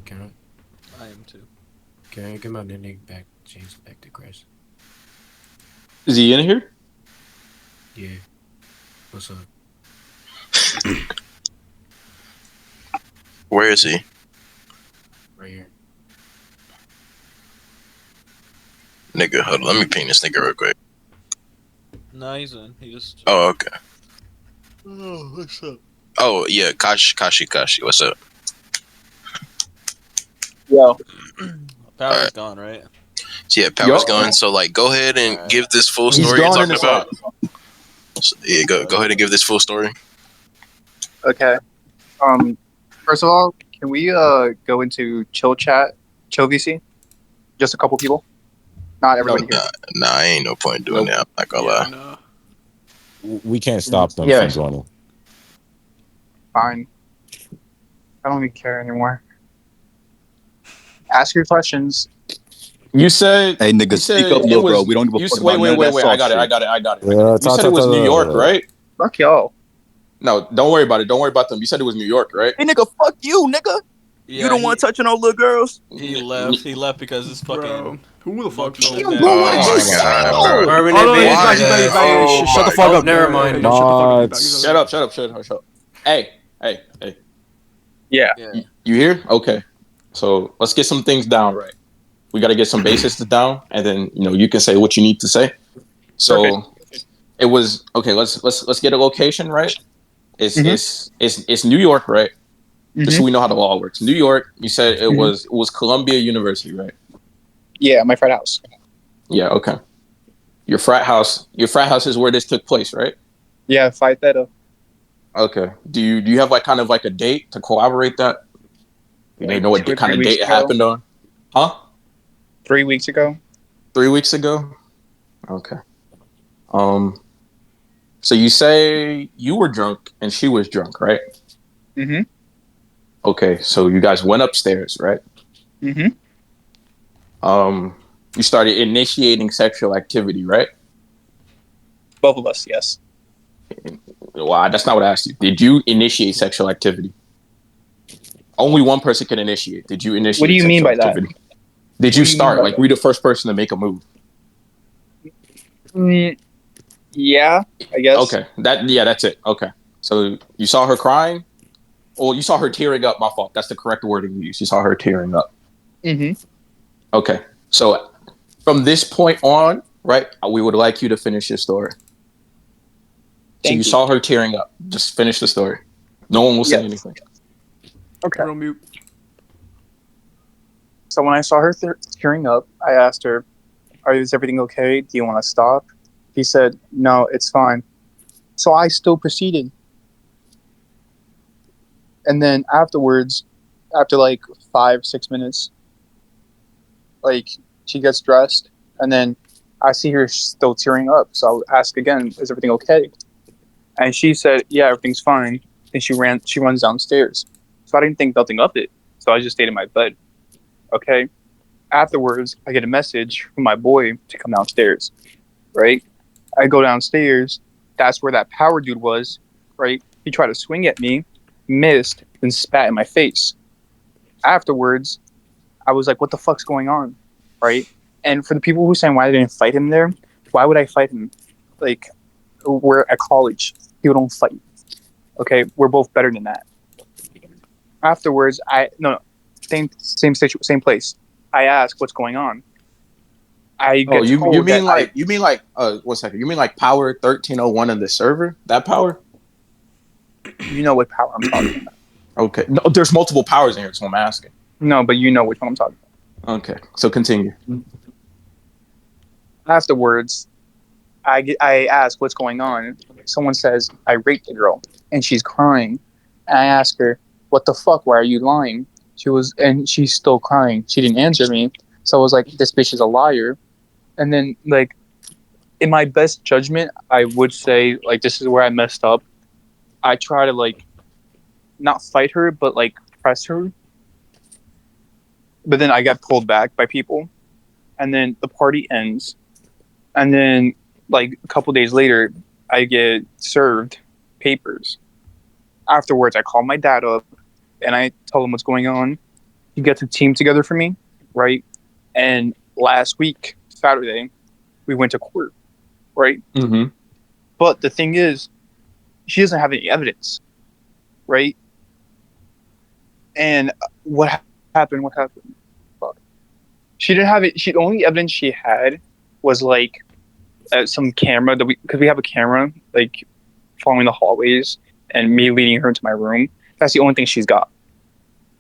Can I am too. I get my nigga back? Change back to Chris. Is he in here? Yeah. What's up? Where is he? Right here. Nigga, hold on. Let me ping this nigga real quick. No, he's in. He just. Oh, okay. Oh, what's up? Oh, yeah. Kashi. What's up? Yo, Power's Alright. gone, right? So, yeah, power's Yo. going. So, like, go ahead and Alright. give this full He's story you're gone in talking his about. heart. So, yeah, go ahead and give this full story. okay. First of all, can we go into chill VC? Just a couple people, not everybody here. Nah, ain't no point in doing Nope. that. I'm not gonna lie. No. We can't stop them Yeah. from joining. Fine. I don't even care anymore. Ask your questions. You said. Hey, nigga, you said speak up, it little was, bro. We don't give a you fuck s- about none of that wait. soft shit. I got it. Yeah, You said it was New York, right? Fuck y'all. No, don't worry about it. Don't worry about them. You said it was New York, right? Hey, nigga, fuck you, nigga. Yeah, You don't want touching on little girls. He left. He left because his fucking. Bro, who the fuck? monkey Damn, went bro, back. what Oh, is my this? God, Oh, bro. Marvin, Oh, no, that he's bitch back. He's back. He's back. Oh, Shut the my fuck up. never mind. Shut the fuck up. Not- He's Shut back. up. Hey. yeah. Yeah. You here? Okay. So let's get some things down right. We got to get some basics down, and then you can say what you need to say. So it was okay. Let's get a location right. It's New York, right? Just so we know how the law works. New York. You said it was Columbia University, right? Yeah, my frat house. Yeah. Okay. Your frat house. Your frat house is where this took place, right? Yeah, Phi Theta. Okay. Do you have kind of a date to corroborate that? You Like know what 2 or kind 3 of weeks date it ago. happened on? Huh? 3 weeks ago. 3 weeks ago? Okay. So you say you were drunk and she was drunk, right? Mm-hmm. Okay, so you guys went upstairs, right? Mm-hmm. You started initiating sexual activity, right? Both of us, yes. Well, that's not what I asked you. Did you initiate sexual activity? Only one person can initiate. Did you initiate What do you mean sexual by that? activity? Did you start? Like, were you the first person to make a move? Yeah, I guess. Okay, that's it. Okay, so you saw her crying, or you saw her tearing up. My fault. That's the correct wording you used. You saw her tearing up. Mm-hmm. Okay, so from this point on, right, we would like you to finish your story. So you saw her tearing up. Just finish the story. No one will say anything. Okay. Real mute. So when I saw her tearing up, I asked her, is everything okay? Do you want to stop? He said, no, it's fine. So I still proceeded. And then afterwards, after like 5-6 minutes, like she gets dressed, and then I see her still tearing up. So I'll ask again, is everything okay? And she said, yeah, everything's fine. And she runs downstairs. So I didn't think nothing of it. So I just stayed in my bed. Okay. Afterwards, I get a message from my boy to come downstairs. Right. I go downstairs. That's where that power dude was. Right. He tried to swing at me, missed, and spat in my face. Afterwards, I was like, what the fuck's going on? Right. And for the people who saying why I didn't fight him there, why would I fight him? Like, we're at college. People don't fight. Okay. We're both better than that. Afterwards, same place. I ask what's going on. You mean like 1 second. You mean like Power 1301 in the server? That Power? You know what power I'm talking about. Okay. No, there's multiple powers in here, so I'm asking. No, but you know which one I'm talking about. Okay. So continue. Afterwards, I ask what's going on. Someone says I raped the girl, and she's crying. And I ask her, what the fuck? Why are you lying? And she's still crying. She didn't answer me. So I was like, this bitch is a liar. And then, like, in my best judgment, I would say, like, this is where I messed up. I try to, like, not fight her, but, like, press her. But then I got pulled back by people. And then the party ends. And then, like, a couple days later, I get served papers. Afterwards, I call my dad up, and I tell him what's going on. he gets a team together for me, right? And last week, Saturday, we went to court, right? Mm-hmm. But the thing is, she doesn't have any evidence, right? And what happened? What happened? Fuck. She didn't have it. The only evidence she had was like some camera that because we have a camera like following the hallways and me leading her into my room. That's the only thing she's got.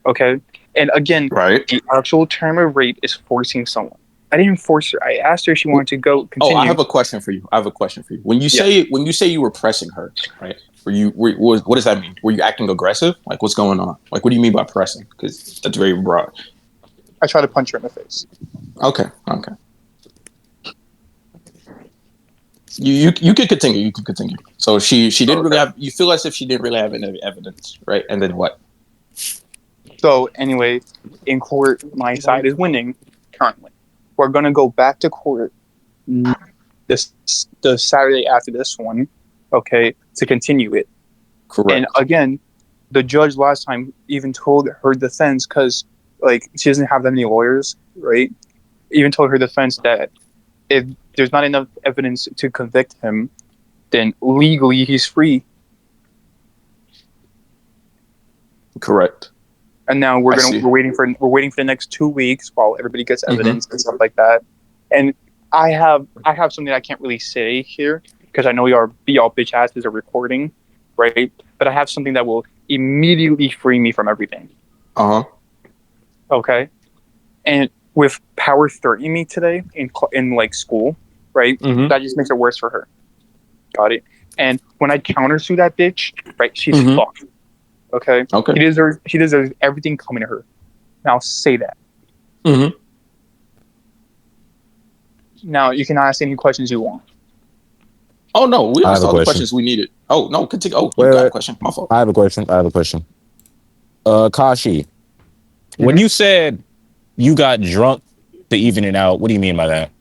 Okay. And again, Right. the actual term of rape is forcing someone. I didn't force her. I asked her if she wanted to go continue. Oh, I have a question for you. When you say you were pressing her, right? What does that mean? Were you acting aggressive? Like, what's going on? Like, what do you mean by pressing? Because that's very broad. I tried to punch her in the face. Okay. You could continue. You can continue. So she didn't really have. You feel as if she didn't really have any evidence, right? And then what? So anyway, in court, my side is winning currently. We're gonna go back to court the Saturday after this one, okay, to continue it. Correct. And again, the judge last time even told her defense, because like she doesn't have that many lawyers, right? Even told her defense that if there's not enough evidence to convict him, then legally he's free. Correct. And now we're waiting for the next 2 weeks while everybody gets evidence and stuff like that. And I have something I can't really say here because I know y'all bitch asses are recording, right? But I have something that will immediately free me from everything. Okay. And with Power threatening me today in like school, right? That just makes it worse for her. Got it. And when I countersue that bitch, right? She's fucked. Okay. She deserves everything coming to her. Now say that. Now you can ask any questions you want. Oh no, we asked all the question. questions we needed. Oh no, continue. Oh, you got a question. My fault. I have a question. Kashi, when you said you got drunk to even it out, what do you mean by that?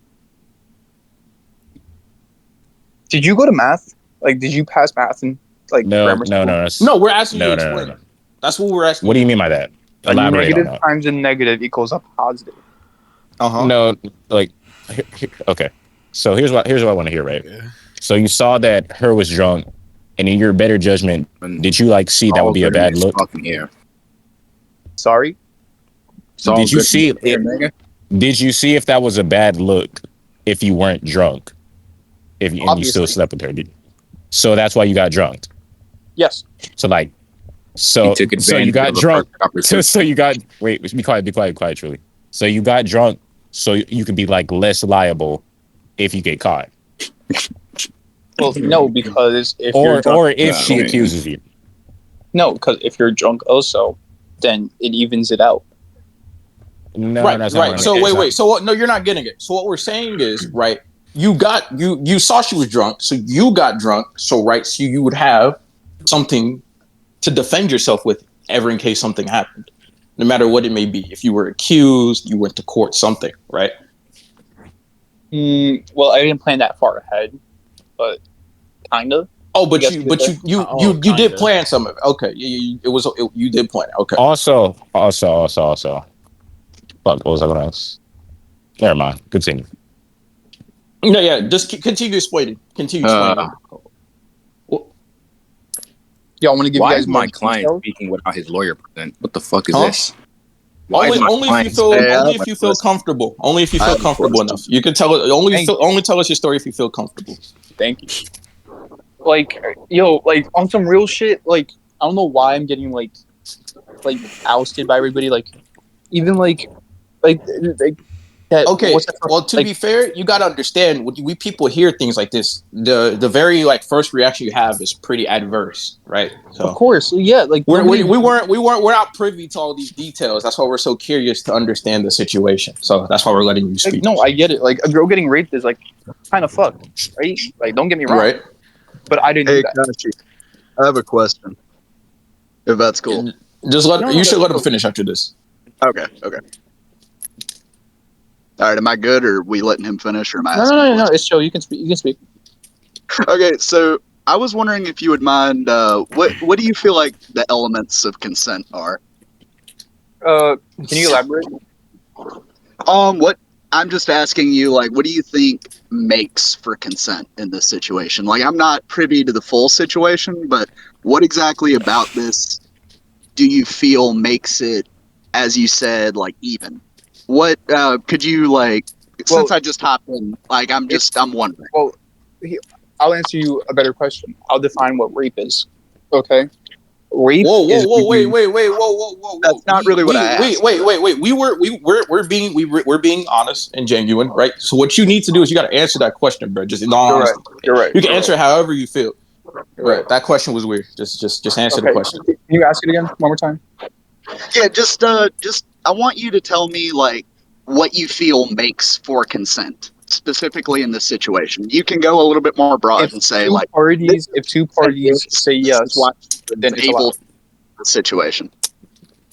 Did you go to math? Like, did you pass math in like grammar school? No, we're asking you to explain. No. That's what we're asking. What do you mean by that? Elaborate negative on that. times a negative equals a positive. No, like, okay. So here's what I want to hear, right? Yeah. So you saw that her was drunk, and in your better judgment, did you like see that would be a bad look? Sorry. Did you see if that was a bad look if you weren't drunk? And you still slept with her? So that's why you got drunk. Yes. So like, so you got drunk. So you got be quiet, truly. So you got drunk, so you could be like less liable if you get caught. Well, no, because if she accuses you. No, because if you're drunk also, then it evens it out. No, right, that's right. Not So wait. So no, you're not getting it. So what we're saying is, right? You saw she was drunk, so you got drunk. So right, so you would have something to defend yourself with, ever in case something happened, no matter what it may be. If you were accused, you went to court, something, right? Well, I didn't plan that far ahead, but kind of. Oh, but you did plan some of it. Okay, you did plan it. Okay. Also. Fuck, what was I gonna ask? Never mind. Continue. Yeah. Just continue explaining. Y'all want to give you guys is my client speaking without his lawyer present? What the fuck is this? Only if you feel comfortable. Only if you feel comfortable enough. You can tell it. Only tell us your story if you feel comfortable. Thank you. Like, like on some real shit. Like, I don't know why I'm getting like ousted by everybody. Like, even like that. Okay. Well, to be fair, you gotta understand. When we people hear things like this, the very first reaction you have is pretty adverse, right? So, of course, yeah. Like we're not privy to all these details. That's why we're so curious to understand the situation. So that's why we're letting you speak. Like, no, I get it. Like a girl getting raped is like kind of fucked, right? Like, don't get me wrong, right? But I didn't. Hey, Kashi, I have a question. If that's cool, you should let him finish after this. Okay. All right, am I good, or are we letting him finish, or am I? No. It's chill. You can speak. Okay, so I was wondering if you would mind. What do you feel like the elements of consent are? Can you elaborate? What I'm just asking you, like, what do you think makes for consent in this situation? Like, I'm not privy to the full situation, but what exactly about this do you feel makes it, as you said, like even? What could you like? Well, Since I just hopped in, like, I'm wondering. Well, I'll answer you a better question. I'll define what rape is. Okay, rape Whoa, is when wait, you. whoa. That's not really what I asked. Wait. We're being honest and genuine, right? So what you need to do is you got to answer that question, bro. Just in all You're right. honesty. You're right. You can answer it however you feel. You're Right. right. That question was weird. Just answer the Okay. question. Can you ask it again one more time? Yeah, just I want you to tell me like what you feel makes for consent, specifically in this situation. You can go a little bit more broad and say like If two parties say this is yes, why then it's able allowed. to the situation.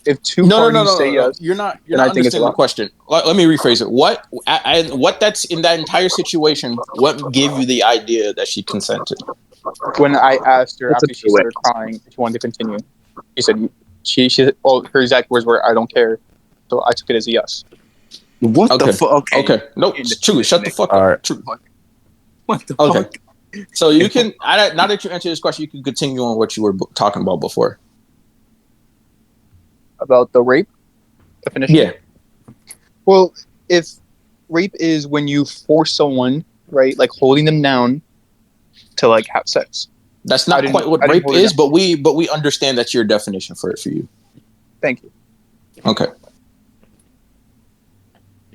If two parties say yes, You're not then I think it's understanding the allowed. question. Let me rephrase it. What that's in that entire situation? What gave you the idea that she consented? When I asked her That's a after she started crying if she wanted to continue, she said her exact words were, "I don't care." So I took it as a yes. What the fuck? Okay. Nope. Chewy, shut the fuck All up. right. Chewy. What the Okay. fuck? So you can now that you answered this question, you can continue on what you were talking about before. About the rape definition? Yeah. Well, if rape is when you force someone, right, like holding them down to like have sex. That's not quite what rape is, but we understand that's your definition for you. Thank you. Okay.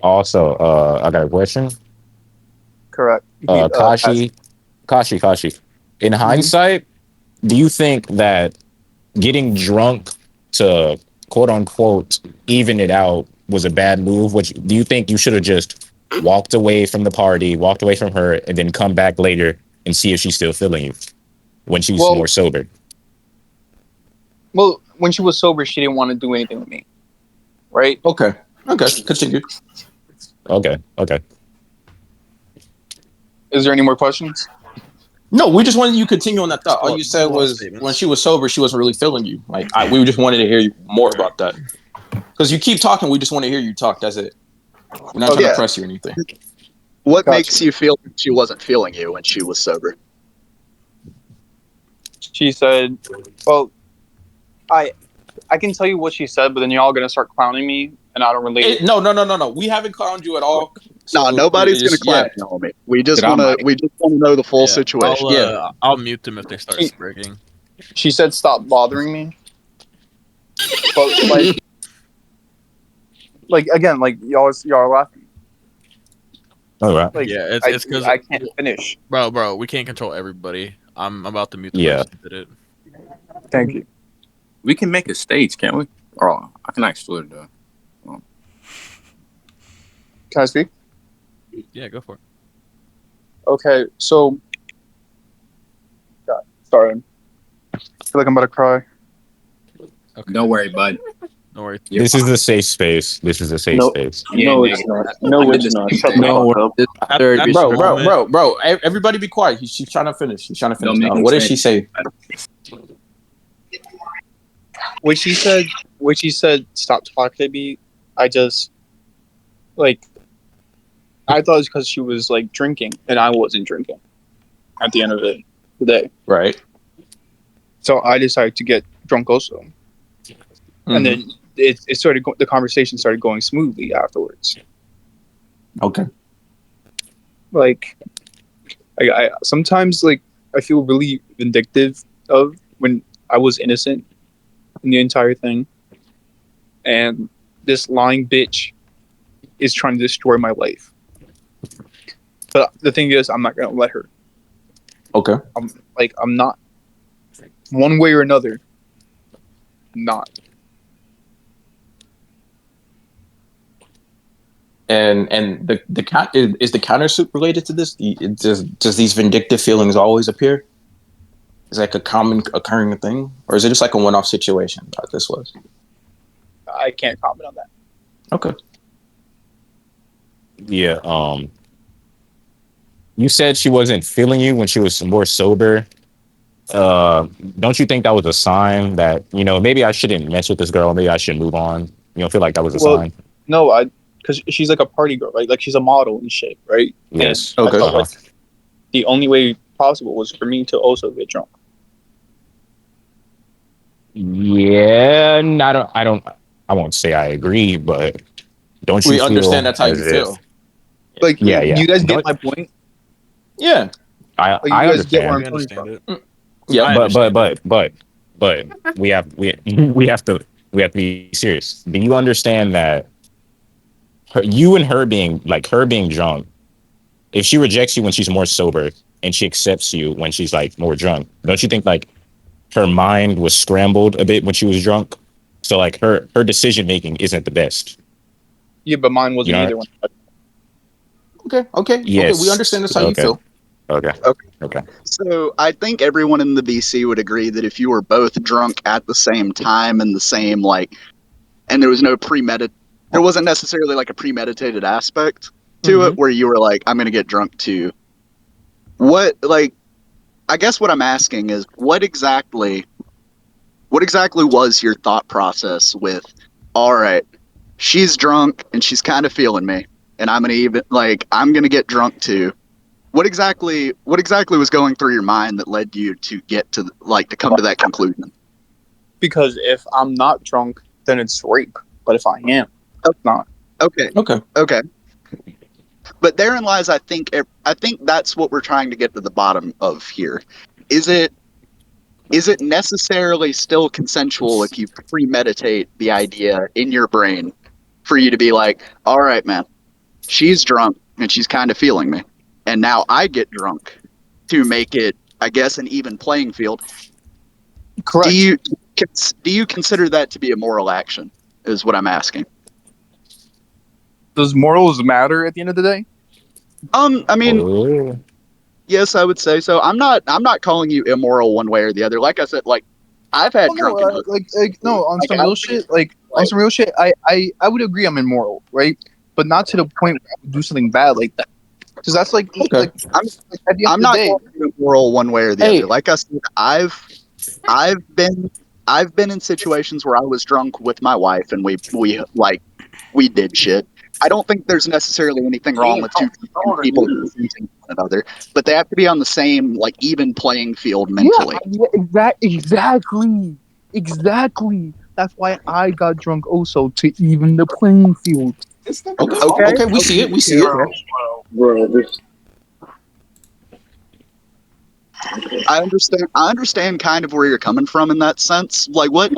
Also, I got a question. Correct. Kashi. In hindsight, do you think that getting drunk to quote unquote even it out was a bad move? Do you think you should have just walked away from the party, walked away from her, and then come back later and see if she's still feeling you when she's more sober? Well, when she was sober, she didn't want to do anything with me. Right? Okay. Continue. Okay. Is there any more questions? No, we just wanted you to continue on that thought. All you said was when she was sober, she wasn't really feeling you. Like we just wanted to hear you more about that. Because you keep talking, we just want to hear you talk. That's it. We're not trying to press you or anything. What makes you feel she wasn't feeling you when she was sober? She said, well, I can tell you what she said, but then y'all gonna start clowning me, and I don't relate it. No. We haven't clowned you at all. So no, nobody's gonna clown you on me. We just wanna know the full situation. I'll mute them if they start breaking. She said, "Stop bothering me." But like again, like y'all are laughing. All right. Like, yeah, it's because I can't finish. Bro, we can't control everybody. I'm about to mute the person who did it. Thank you. We can make a stage, can't we? Or I can actually do it. Can I speak? Yeah, go for it. Okay, so God, sorry. I feel like I'm about to cry. Okay. Don't worry, bud. Don't worry. This is a safe space. Space. No, it's not. No, it's not. Bro. Everybody be quiet. She's trying to finish. What did she say? When she said, "Stop talking to me," I just I thought it was because she was like drinking and I wasn't drinking at the end of the day. Right. So I decided to get drunk also. And then it started. The conversation started going smoothly afterwards. Okay. Like, I sometimes I feel really vindictive of when I was innocent in the entire thing, and this lying bitch is trying to destroy my life. But the thing is, I'm not gonna let her. Okay. I'm not. One way or another, not. And the is the countersuit related to this? Does these vindictive feelings always appear? Is that a common occurring thing, or is it just like a one-off situation like this was? I can't comment on that. Okay. Yeah. You said she wasn't feeling you when she was more sober. Don't you think that was a sign that maybe I shouldn't mess with this girl? Maybe I should move on. You don't feel like that was a Well, sign? no, because she's like a party girl, right? Like she's a model and shit, right? Yes. And I Okay. felt like the only way possible was for me to also get drunk. Yeah, and I won't say I agree, but don't you We feel understand that's how as you if feel. Like, yeah, do you guys get Don't- my point? Yeah. Like, I you guys get where understand. I'm We coming understand from. it. Yeah. I but understand it. but we have we have to be serious. Do you understand that you and her being her being drunk, if she rejects you when she's more sober and she accepts you when she's like more drunk, don't you think like her mind was scrambled a bit when she was drunk? So like her decision making isn't the best. Yeah, but mine You wasn't know? either one. Okay. Yes. We understand that's how you Okay. feel. Okay. Okay. Okay. So I think everyone in the BC would agree that if you were both drunk at the same time and the same and there was no there wasn't necessarily like a premeditated aspect to it where you were like, I'm gonna get drunk too. I guess what I'm asking is what exactly was your thought process with, all right, she's drunk and she's kind of feeling me, and I'm gonna get drunk too. What exactly was going through your mind that led you to get to to come to that conclusion? Because if I'm not drunk, then it's rape. But if I am, it's not. Okay. Okay. But therein lies, I think that's what we're trying to get to the bottom of here. Is it necessarily still consensual if you premeditate the idea in your brain for you to be like, all right, man, she's drunk and she's kind of feeling me, and now I get drunk to make it, I guess, an even playing field. Correct. Do you consider that to be a moral action? Is what I'm asking. Does morals matter at the end of the day? I mean, Oh. yes, I would say so. I'm not calling you immoral one way or the other. Like I said, I've had Oh, no, drunken no, on Like, some I real would- shit, on some real shit, I would agree I'm immoral, right? But not to the point where I would do something bad like that. Because that's at the end I'm of the not day. calling you immoral one way or the Hey. other. Like I said, I've been in situations where I was drunk with my wife and we did shit. I don't think there's necessarily anything wrong with two people consenting to one another, but they have to be on the same even playing field mentally. Yeah, exactly. That's why I got drunk also, to even the playing field. Okay. We see it. We see it. I understand kind of where you're coming from in that sense. What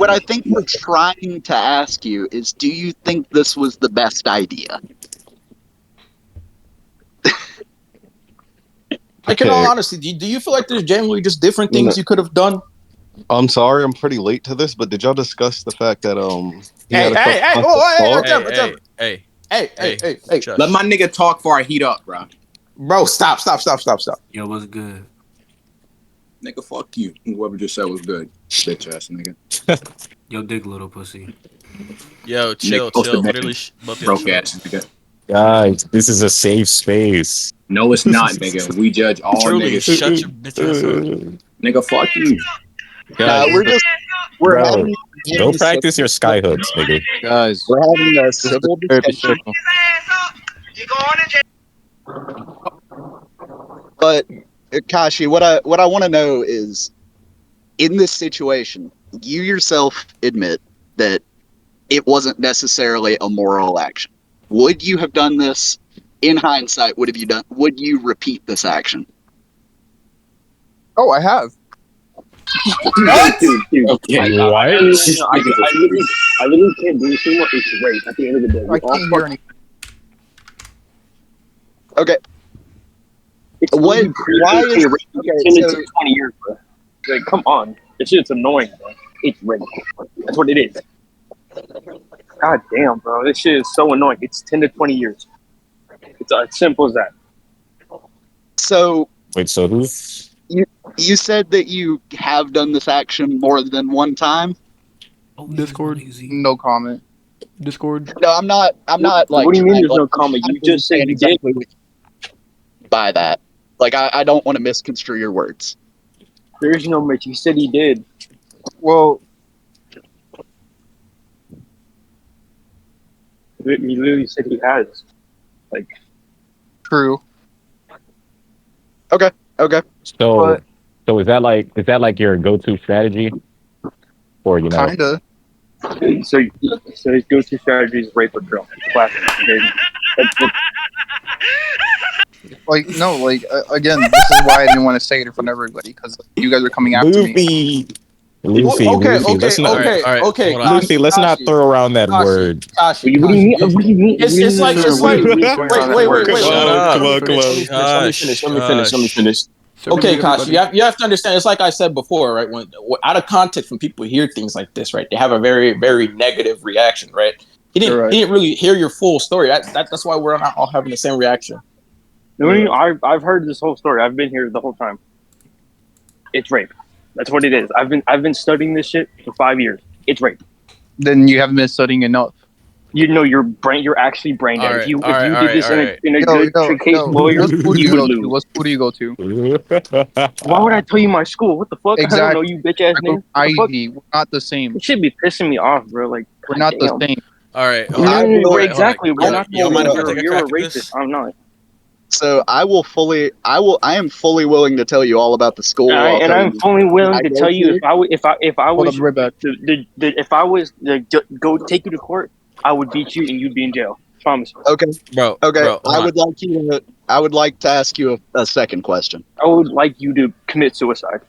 I think we're trying to ask you is, do you think this was the best idea? Like, in all honesty, do you feel like there's generally just different things you could have done? I'm sorry, I'm pretty late to this, but did y'all discuss the fact that he had a couple months of salt? Hey. Shush. Let my nigga talk before I heat up, bro. Bro, stop. Yo, what's good? Nigga, fuck you. Whoever just said was good. Bitch ass nigga. Yo, dick little pussy. Yo, chill. Nigga, post the Literally, bitch. both y'all Broke shut up. ass nigga. Guys, this is a safe space. No, it's not, nigga. We judge all Truly, niggas. shut your bitch ass up. Nigga, fuck you. Guys, We're Bro, having go practice your sky hooks, nigga. Guys, we're having a this is civil the therapy discussion. circle. But Kashi, what I want to know is, in this situation, you yourself admit that it wasn't necessarily a moral action. Would you have done this in hindsight? Would you repeat this action? Oh, I have. Dude. Okay, I literally can't do this anymore. It's rape at the end of the day. I can't hear anything. Okay. It's Why is 10 so, to 20 years, bro? Like, come on. This shit's annoying, bro. It's rape. That's what it is. God damn, bro. This shit is so annoying. It's 10 to 20 years. It's as simple as that. So wait, so who? you said that you have done this action more than one time? Oh, Discord. No comment. Discord. No, I'm not What do you mean there's no comment? You just said you did. By that. I don't want to misconstrue your words. There is no Mitch. You said he did. Well, literally said he has. Like, True. Okay. So is that like your go-to strategy, or you know? Kinda. so his go-to strategy is rape or kill. Classic. Like no, like again, this is why I didn't want to say it in front of everybody because you guys are coming after me. Luffy. Okay, Let's not, okay. hold on. Luffy, let's not throw around that word. Kashi. What do you mean? What do you mean? It's like wait. Come on. Let me finish. Okay, Kashi, you have to understand. It's like I said before, right? When out of context, when people hear things like this, right, they have a very, very negative reaction, right? He didn't really hear your full story. That's why we're not all having the same reaction. I've heard this whole story. I've been here the whole time. It's rape. That's what it is. I've been studying this shit for 5 years. It's rape. Then you haven't been studying enough. You know you're actually brain dead. If you did this in a good case lawyer, What school do you you would go to? lose. What school do you go to? Why would I tell you my school? What the fuck? Exactly. I don't know you bitch ass nigga. Ivy. We're not the same. It should be pissing me off, bro. Like We're not the same. All right. Exactly. We're not. Y'all mind if I take a You're crack a at racist. this? I'm not. So I am fully willing to tell you all about the school. And I'm fully willing to tell you if I was to go take you to court, I would beat you and you'd be in jail. Promise. Okay. Bro. I would like to ask you a second question. I would like you to commit suicide.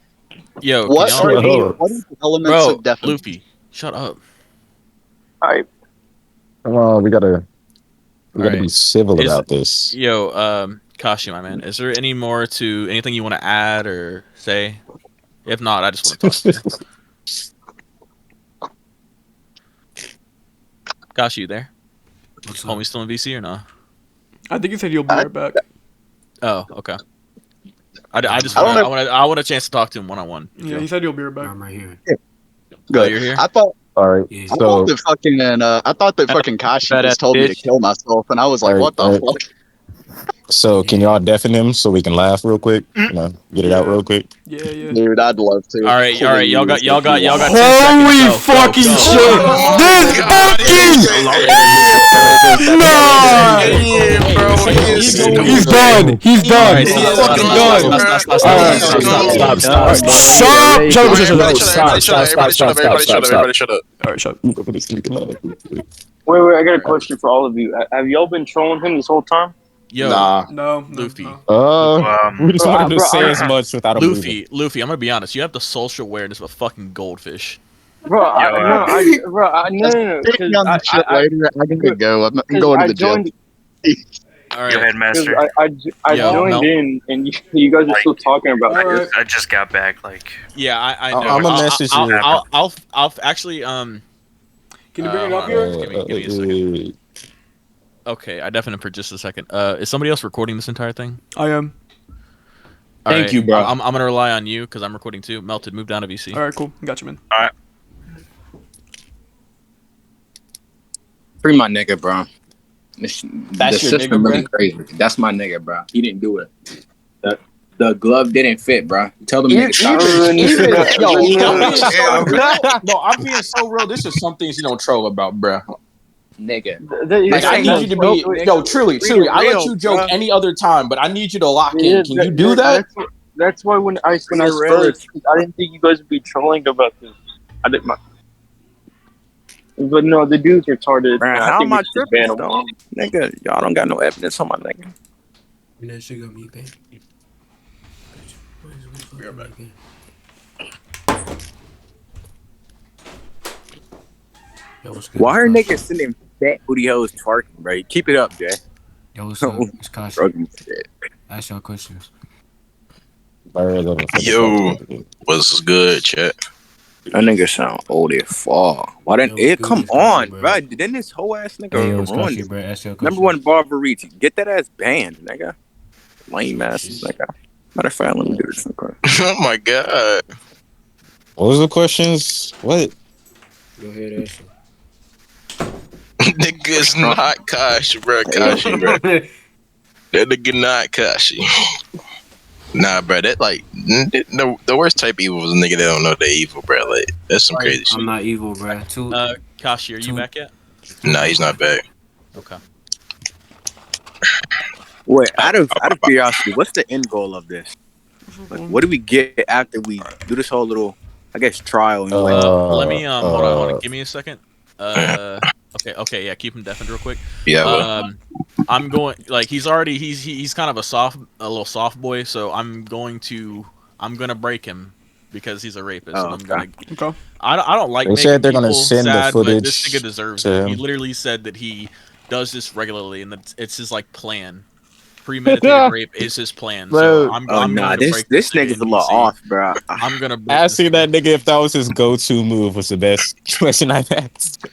Yo, What are the elements of definition? Luffy, shut up. Alright. Come on, we gotta be civil about this. Yo, Kashi, my man, is there anything you want to add or say? If not, I just want to talk. Kashi, you there? Homie still in VC or no? I think he said he'll be right back. Oh, okay. I want a chance to talk to him one-on-one. Yeah, he said he'll be right back. I'm right here. Good. Oh, you're here? I thought. All right. I thought that fucking Kashi just told me to kill myself, and I was like, "What the fuck?" So can y'all deafen him so we can laugh real quick? You know, get it out real quick. Yeah. Dude, I'd love to. All right, y'all got 10 Holy seconds. fucking shit! This fucking no! He's done. He's done. He's fucking done. Stop. All right, shut up. Wait, I got a question for all of you. Have y'all been trolling him this whole time? Yo, No. Luffy. We just wanted to say as much without a Luffy, I'm gonna be honest. You have the social awareness of a fucking goldfish. Bro, no. Later, I can go. I'm going to the gym. All right, Yo, Headmaster. I joined in, and you guys are still talking about this. I just got back. Like, yeah, I know. I'm gonna message you. I'll actually Can you bring it up here? Give me a second. Okay, I definitely for just a second. Is somebody else recording this entire thing? I am. Thank you, bro. I'm gonna rely on you because I'm recording too. Melted, move down to VC. All right, cool. Got you, man. all right. Free my nigga, bro. That's the your system nigga, really crazy. That's my nigga, bro. He didn't do it. The glove didn't fit, bro. Tell them niggas stop. I'm being so real. This is some things you don't troll about, bro. Nigga. Like, I need you to be truly. I let you joke any other time, but I need you to lock in. Can you do that? That's why when I first, I didn't think you guys would be trolling about this. I didn't. But no, the dude's retarded. Man, how am I tripping, though? Nigga, y'all don't got no evidence on my nigga. That shit got me bad. Why are niggas sending fat booty hoes twerking, bro? Keep it up, Jay. Yo, what's up? It's Kashi. Ask y'all questions. Yo, what's good, chat? That nigga sound old as fuck. Why didn't it come on, bro? Didn't this whole ass nigga ruin this? Number one Barbariti. Get that ass banned, nigga. Lame ass nigga. Matter of fact, let me do this. Oh my god. What was the questions? What? Go ahead, answer. Nigga's not Kashi, bro. Kashi, bro. That nigga not Kashi. Nah, bro. That like the worst type of evil is a nigga that don't know they're evil, bro. Like that's some crazy shit. I'm not evil, bro. Kashi, are you back yet? Nah, he's not back. Okay. Wait, out of curiosity, what's the end goal of this? Like, what do we get after we do this whole little, I guess, trial and wait? Let me hold on. Give me a second. Okay, yeah. Keep him deafened real quick. Yeah. I'm going like he's kind of a little soft boy, so I'm gonna break him because he's a rapist, and I'm gonna. Okay. I don't like They making said they're gonna people send the sad, but this footage nigga deserves to it. He him. literally said that he does this regularly, and that it's his like plan. Premeditated rape is his plan. So I'm going to break this nigga, nigga's a and little see. off, bro. I'm gonna break Ask this that nigga if that was his go-to move was the best question I've asked.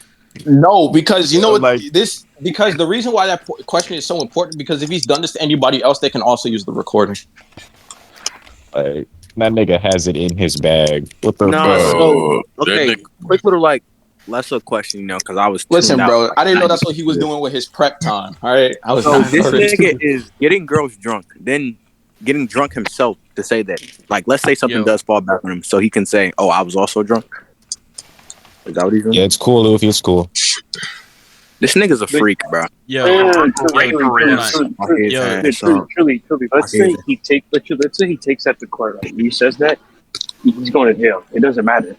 No, because you know what? Like- Because the reason why that question is so important, because if he's done this to anybody else, they can also use the recording. Like, that nigga has it in his bag. What the No, fuck? so okay, quick little like lesser question, you know, because I was Listen, tuned out, bro, like, I didn't know that's what he was doing with his prep time. All right, I was So not. this nigga is getting girls drunk, then getting drunk himself to say that, like, let's say something does fall back on him, so he can say, "Oh, I was also drunk." Is that what he's doing? Yeah, it's cool, Luffy. It's cool. This nigga's a freak, bro. Truly. Let's say he takes that to court. Right? He says that he's going to jail. It doesn't matter.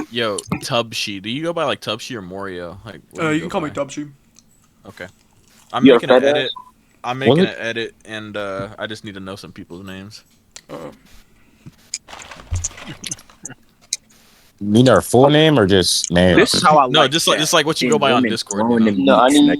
Yo, Tubshi. Do you go by like Tubshi or Morio? Like, You can call me Tubshi. Okay. I'm making an edit. I'm making an edit, and I just need to know some people's names. You mean our full name or just name? This is how I no, just like what you go by on Discord. You know? No, I need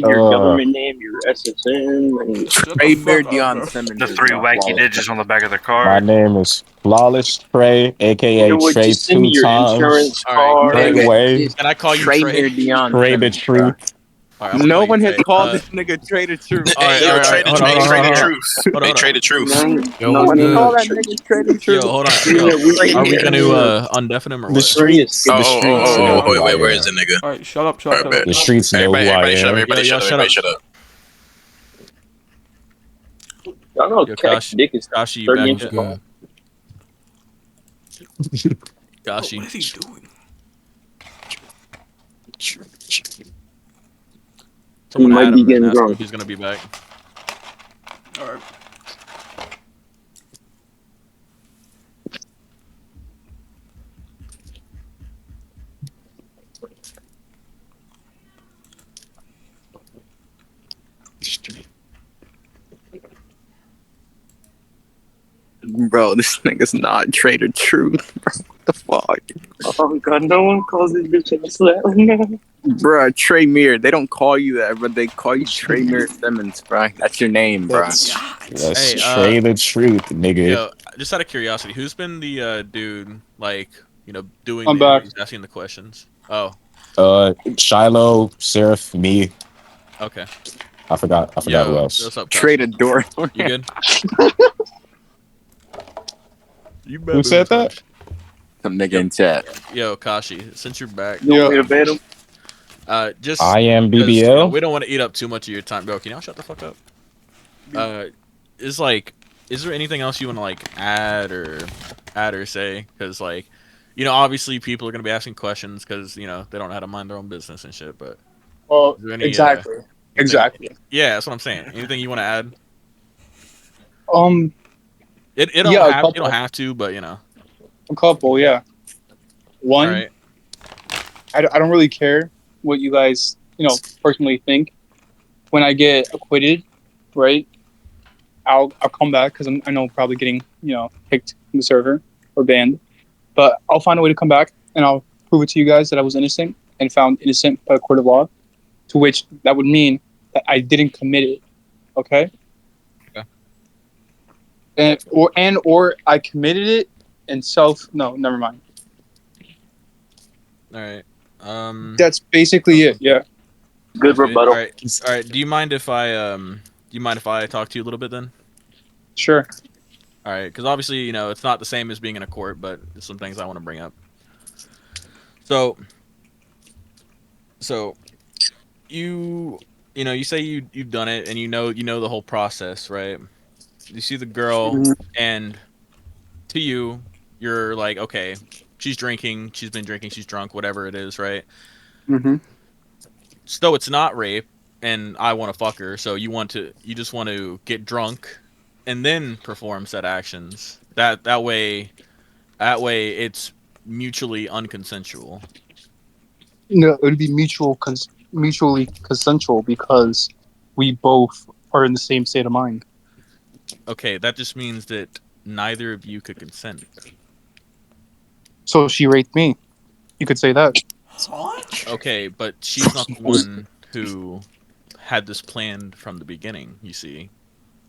your government name, your SSN. Trey Bear Dion Simmons. The 3 wacky digits on the back of the My card. name is Flawless Trey, aka Trey send me 2 your times. insurance All right, Trey Way. Can I call you Trey Trey? Bear Dion Trey the Truth. Right, no one has called this nigga Trey the Truth. Hey, yo, Trey the truth. Hey, Trey the truth. No one call that nigga Trey the Truth. Yo, hold on. Yo, are we gonna undeafen him or what? The streets. The streets know who I Wait, where am. is the nigga? Alright, shut up, shut up. The streets know who I Everybody shut up, am. everybody shut up. I know Kashi, dick is Kashi, 30 back inches up. long. Kashi. What is he doing? Someone might add be him getting and ask him drunk. if he's gonna be back. Alright. Bro, this nigga's not Trey the Truth. Bro, what the fuck? Oh god, no one calls this bitch a slut. Bro, Trey Mir. They don't call you that, but they call you Trey Mir Simmons, bro. That's your name, bro. That's Hey, Trey the Truth, nigga. Yo, just out of curiosity, who's been the dude like doing I'm the back. interviews, asking the questions? Oh, Shiloh, Seraph, me. okay. I forgot who else. What's up, Trey Kashi? the door. You good? You Who said that? Some nigga in chat. Yo, Kashi, since you're back, Yeah. just I am because, BBL. we don't want to eat up too much of your time. Bro, can y'all shut the fuck up? Is there anything else you want to like add or say? Because obviously people are gonna be asking questions because they don't know how to mind their own business and shit. But Well, is there any, exactly. Yeah, that's what I'm saying. Anything you want to add? It don't Yeah, have you don't have to, but a couple, yeah. One, All right. I don't really care what you guys, personally think. When I get acquitted, right, I'll come back because I know I'm probably getting, kicked from the server or banned. But I'll find a way to come back and I'll prove it to you guys that I was innocent and found innocent by a court of law, to which that would mean that I didn't commit it. Okay? Or I committed it and no, never mind. All right. That's basically it. Yeah. Good rebuttal. All right. Do you mind if I talk to you a little bit then? Sure. All right, because obviously it's not the same as being in a court, but there's some things I want to bring up. So you say you've done it and you know the whole process, right? You see the girl and to you're like, okay, she's drinking, she's been drinking, she's drunk, whatever it is, right? Mm-hmm. So it's not rape, and I want to fuck her, so you just want to get drunk, and then perform said actions. That way it's mutually unconsensual. No, it would be mutually consensual because we both are in the same state of mind. Okay, that just means that neither of you could consent. So she raped me. You could say that. Okay, but she's not the one who had this planned from the beginning. You see,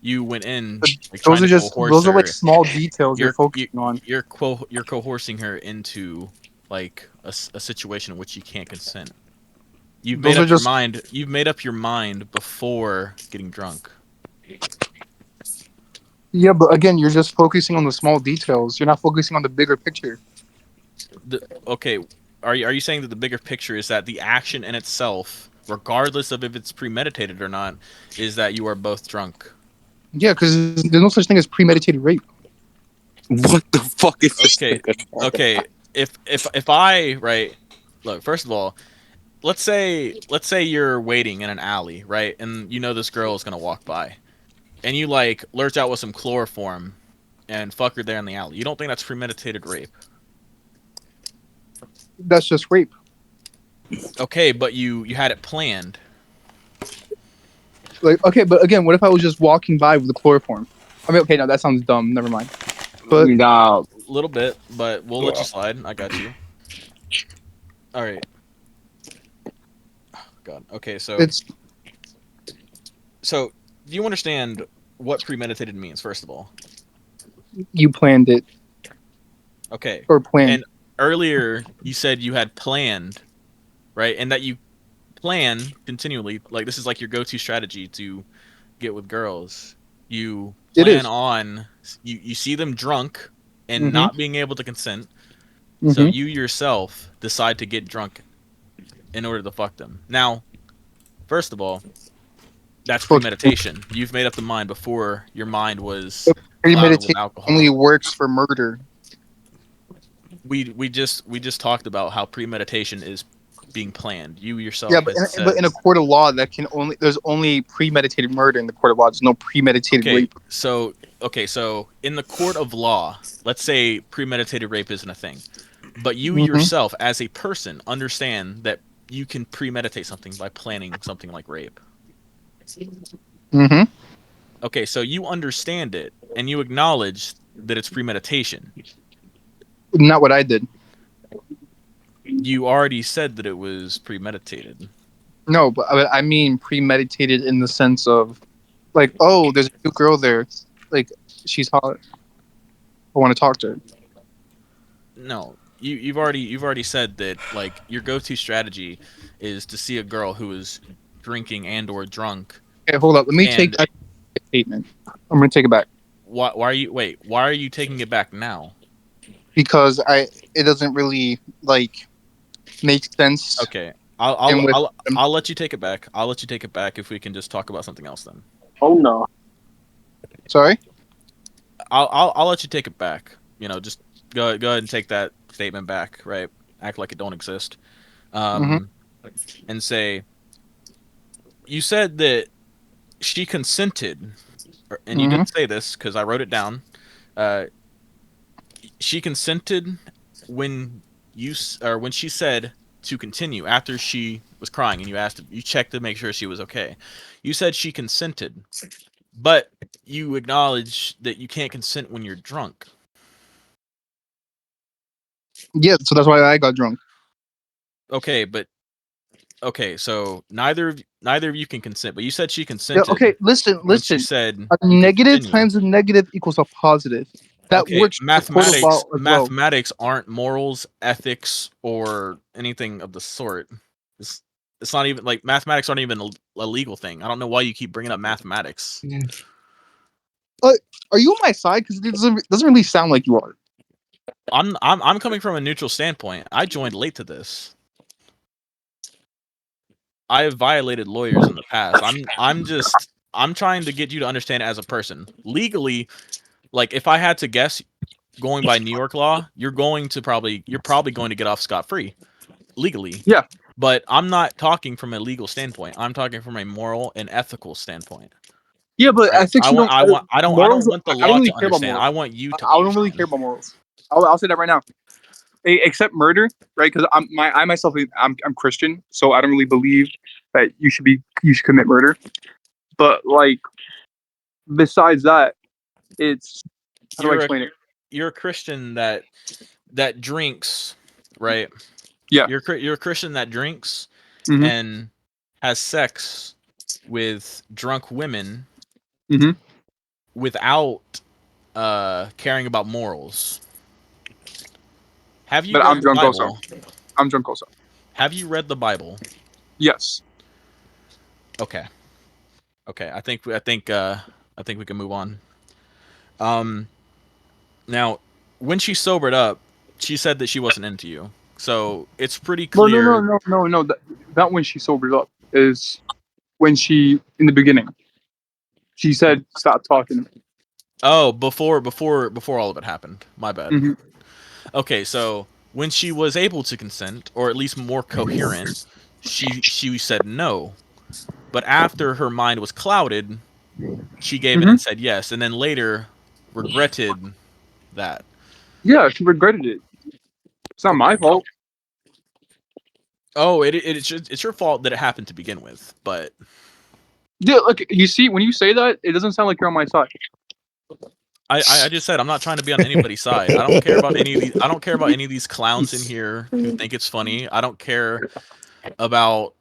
you went in like, trying to coerce those are her. like small details you're focusing on. You're coercing her into like a situation in which you can't consent. You've made up your mind. You've made up your mind before getting drunk. Yeah, but again, you're just focusing on the small details. You're not focusing on the bigger picture. Okay, are you saying that the bigger picture is that the action in itself, regardless of if it's premeditated or not, is that you are both drunk? Yeah, because there's no such thing as premeditated rape. What the fuck is this? Okay. If I look, first of all, let's say you're waiting in an alley, right, and you know this girl is gonna walk by, and you like lurch out with some chloroform and fuck her there in the alley. You don't think that's premeditated rape? That's just rape. Okay, but you had it planned. Like, okay, but again, what if I was just walking by with the chloroform? I mean, okay, no, that sounds dumb. Never mind. But a little bit, but we'll let you slide. I got you. All right. Oh, God. Okay, so do you understand what premeditated means? First of all, you planned it. Okay. Or planned. And earlier you said you had planned, right? And that you plan continually. Like this is like your go-to strategy to get with girls. You plan on you see them drunk and not being able to consent. So you yourself decide to get drunk in order to fuck them. Now, first of all, that's premeditation. You've made up the mind before your mind was clouded with alcohol. Only works for murder. We just talked about how premeditation is being planned. You yourself. Yeah, but in a court of law, there's only premeditated murder in the court of law. There's no premeditated rape. So in the court of law, let's say premeditated rape isn't a thing, but you yourself as a person understand that you can premeditate something by planning something like rape. Okay, so you understand it and you acknowledge that it's premeditation. Not what I did. You already said that it was premeditated. No, but I mean premeditated in the sense of, like, oh, there's a new girl there, like she's hot. I want to talk to her. No, you've already said that like your go-to strategy is to see a girl who is drinking and or drunk. Okay, hold up. Let me take that statement. I'm gonna take it back. Why are you taking it back now? Because it doesn't really like make sense. Okay, I'll let you take it back. I'll let you take it back if we can just talk about something else then. Oh no. Sorry. I'll let you take it back. You know, just go ahead and take that statement back. Right, act like it don't exist. And say you said that she consented, and you didn't say this because I wrote it down. She consented when she said to continue after she was crying, and you checked to make sure she was okay. You said she consented, but you acknowledge that you can't consent when you're drunk. Yeah, so that's why I got drunk. Okay, so neither of you can consent, but you said she consented. Yeah, okay, listen. She said a negative times a negative equals a positive. That works. Mathematics aren't morals, ethics, or anything of the sort. It's not even like mathematics aren't even a legal thing. I don't know why you keep bringing up mathematics. Are you on my side? Because it doesn't really sound like you are. I'm coming from a neutral standpoint. I joined late to this. I have violated lawyers in the past. I'm trying to get you to understand it as a person. Legally, like if I had to guess, going by New York law, you're probably going to get off scot-free legally. Yeah. But I'm not talking from a legal standpoint. I'm talking from a moral and ethical standpoint. Yeah, but Right? ethics. I don't want the I don't law really to care about understand. morals. I want you to I don't really understand. care about morals. I'll say that right now. Except murder, right? Because I myself I'm Christian, so I don't really believe that you should commit murder. But like besides that, it's how do I You're a explain it? you're a Christian that drinks, right? Yeah. You're a Christian that drinks Mm-hmm. and has sex with drunk women Mm-hmm. without caring about morals. Have you But read I'm the drunk also. Bible? I'm drunk also. Have you read the Bible? Yes. Okay. Okay. I think we can move on. Now, when she sobered up, she said that she wasn't into you. So it's pretty No, no, no, clear. no, no, no. That when she sobered up is when she in the beginning. She said, "Stop talking." Oh, before all of it happened. My bad. Mm-hmm. Okay, so when she was able to consent, or at least more coherent, she said no. But after her mind was clouded, she gave in Mm-hmm. and said yes, and then later regretted that. Yeah, she regretted it. It's not my Okay. fault. Oh, it's your fault that it happened to begin with, but Yeah, look, you see, when you say that, it doesn't sound like you're on my side. I just said I'm not trying to be on anybody's side. I don't care about any of these. I don't care about any of these clowns in here who think it's funny. I don't care about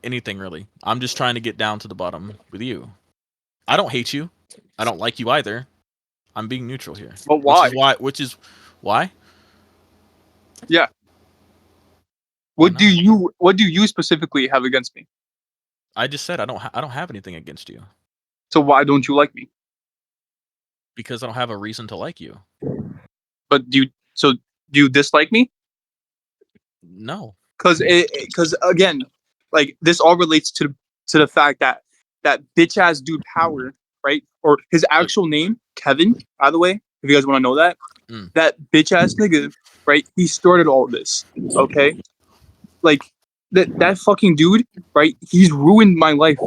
anything really. I'm just trying to get down to the bottom with you. I don't hate you. I don't like you either. I'm being neutral here. But why? Which is why? Yeah. Why What not? do you specifically have against me? I just said I don't have anything against you So why don't you like me? because I don't have a reason to like you. But do you dislike me? No. Because again, like this all relates to the fact that that bitch ass dude Power, right? Or his actual name, Kevin, by the way, if you guys want to know that. Mm. That bitch ass nigga, right? He started all this. Okay? Like that fucking dude, right? He's ruined my life.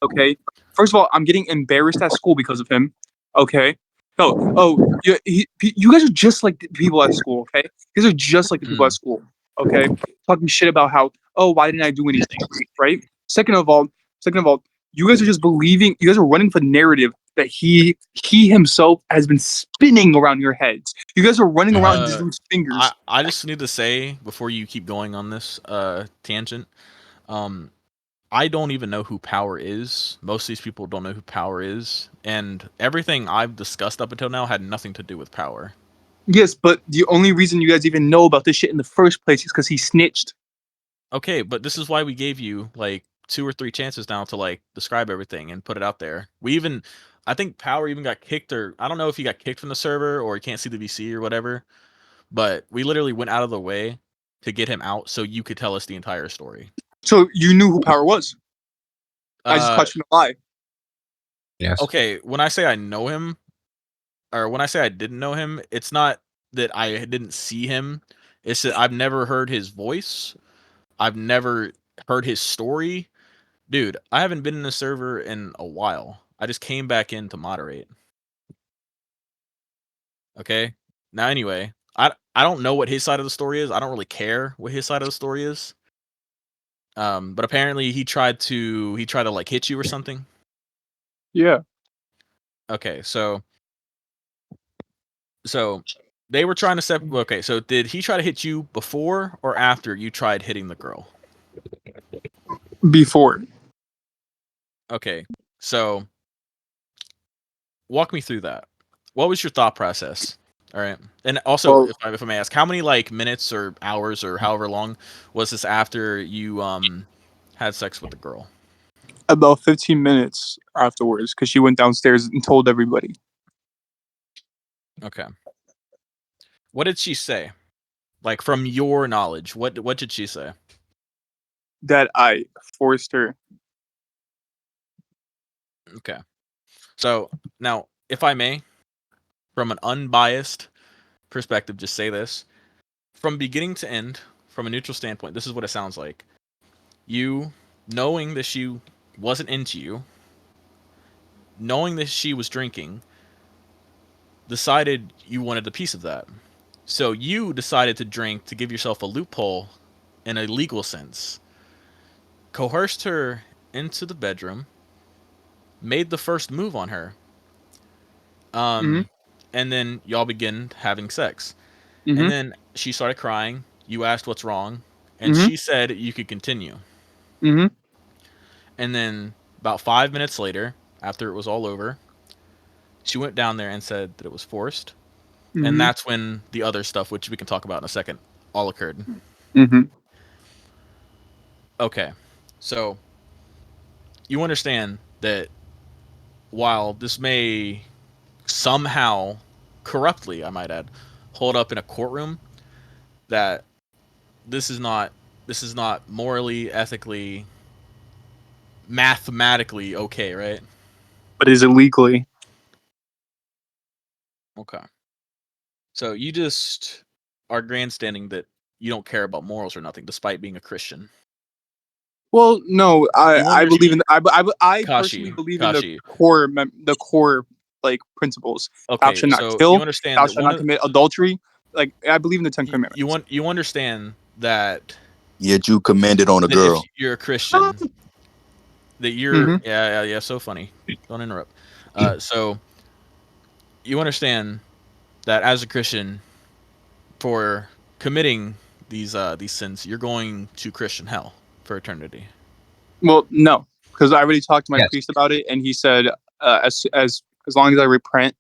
Okay. First of all, I'm getting embarrassed at school because of him. Okay. You guys are just like the people at school. Okay. You guys are just like the people at school. Okay. Talking shit about how, oh, why didn't I do anything? Right. Second of all, you guys are just believing. You guys are running for the narrative that he himself has been spinning around your heads. You guys are running around this dude's fingers. I just need to say before you keep going on this tangent, I don't even know who Power is. Most of these people don't know who Power is, and everything I've discussed up until now had nothing to do with Power. Yes, but the only reason you guys even know about this shit in the first place is because he snitched. Okay, but this is why we gave you like 2 or 3 chances now to like describe everything and put it out there. I think Power even got kicked, or I don't know if he got kicked from the server or he can't see the VC or whatever. But we literally went out of the way to get him out so you could tell us the entire story. So you knew who Power was. I just Uh, caught you in a lie. Yes. okay, when I say I know him, or when I say I didn't know him, it's not that I didn't see him. It's that I've never heard his voice. I've never heard his story. Dude, I haven't been in the server in a while. I just came back in to moderate. Okay? Now anyway, I don't know what his side of the story is. I don't really care what his side of the story is. But apparently he tried to like hit you or something. Yeah. Okay, so they were trying to okay, so did he try to hit you before or after you tried hitting the girl? Before. Okay, so walk me through that. What was your thought process? All right, and also, Well, if I may ask, how many like minutes or hours or however long was this after you had sex with the girl? about 15 minutes afterwards, because she went downstairs and told everybody Okay, what did she say? Like from your knowledge, what did she say? that I forced her. Okay, so now, if I may, from an unbiased perspective, just say this: from beginning to end, from a neutral standpoint, this is what it sounds like. You, knowing that she wasn't into you, knowing that she was drinking, decided you wanted a piece of that. So you decided to drink to give yourself a loophole in a legal sense. Coerced her into the bedroom, made the first move on her. And then y'all begin having sex. And then she started crying. You asked what's wrong, and she said you could continue. And then about 5 minutes later, after it was all over, she went down there and said that it was forced. And that's when the other stuff, which we can talk about in a second, all occurred. Okay, so you understand that while this may somehow corruptly, I might add, hold up in a courtroom, that this is not morally, ethically, mathematically okay, right? But is it legally? Okay. So you just are grandstanding that you don't care about morals or nothing, despite being a Christian. Well, no, I believe in I personally Kashi, believe in Kashi. the core like principles. Thou Okay, shalt not so kill. you understand Thou that shalt not commit adultery. Like I believe in the 10 Commandments. you understand that Yet you commended on a if girl. you're a Christian, that you're yeah, so funny. Don't interrupt. So you understand that as a Christian, for committing these sins, you're going to Christian hell for eternity. Well, no, because I already talked to my Yes. priest about it, and he said as long as I repent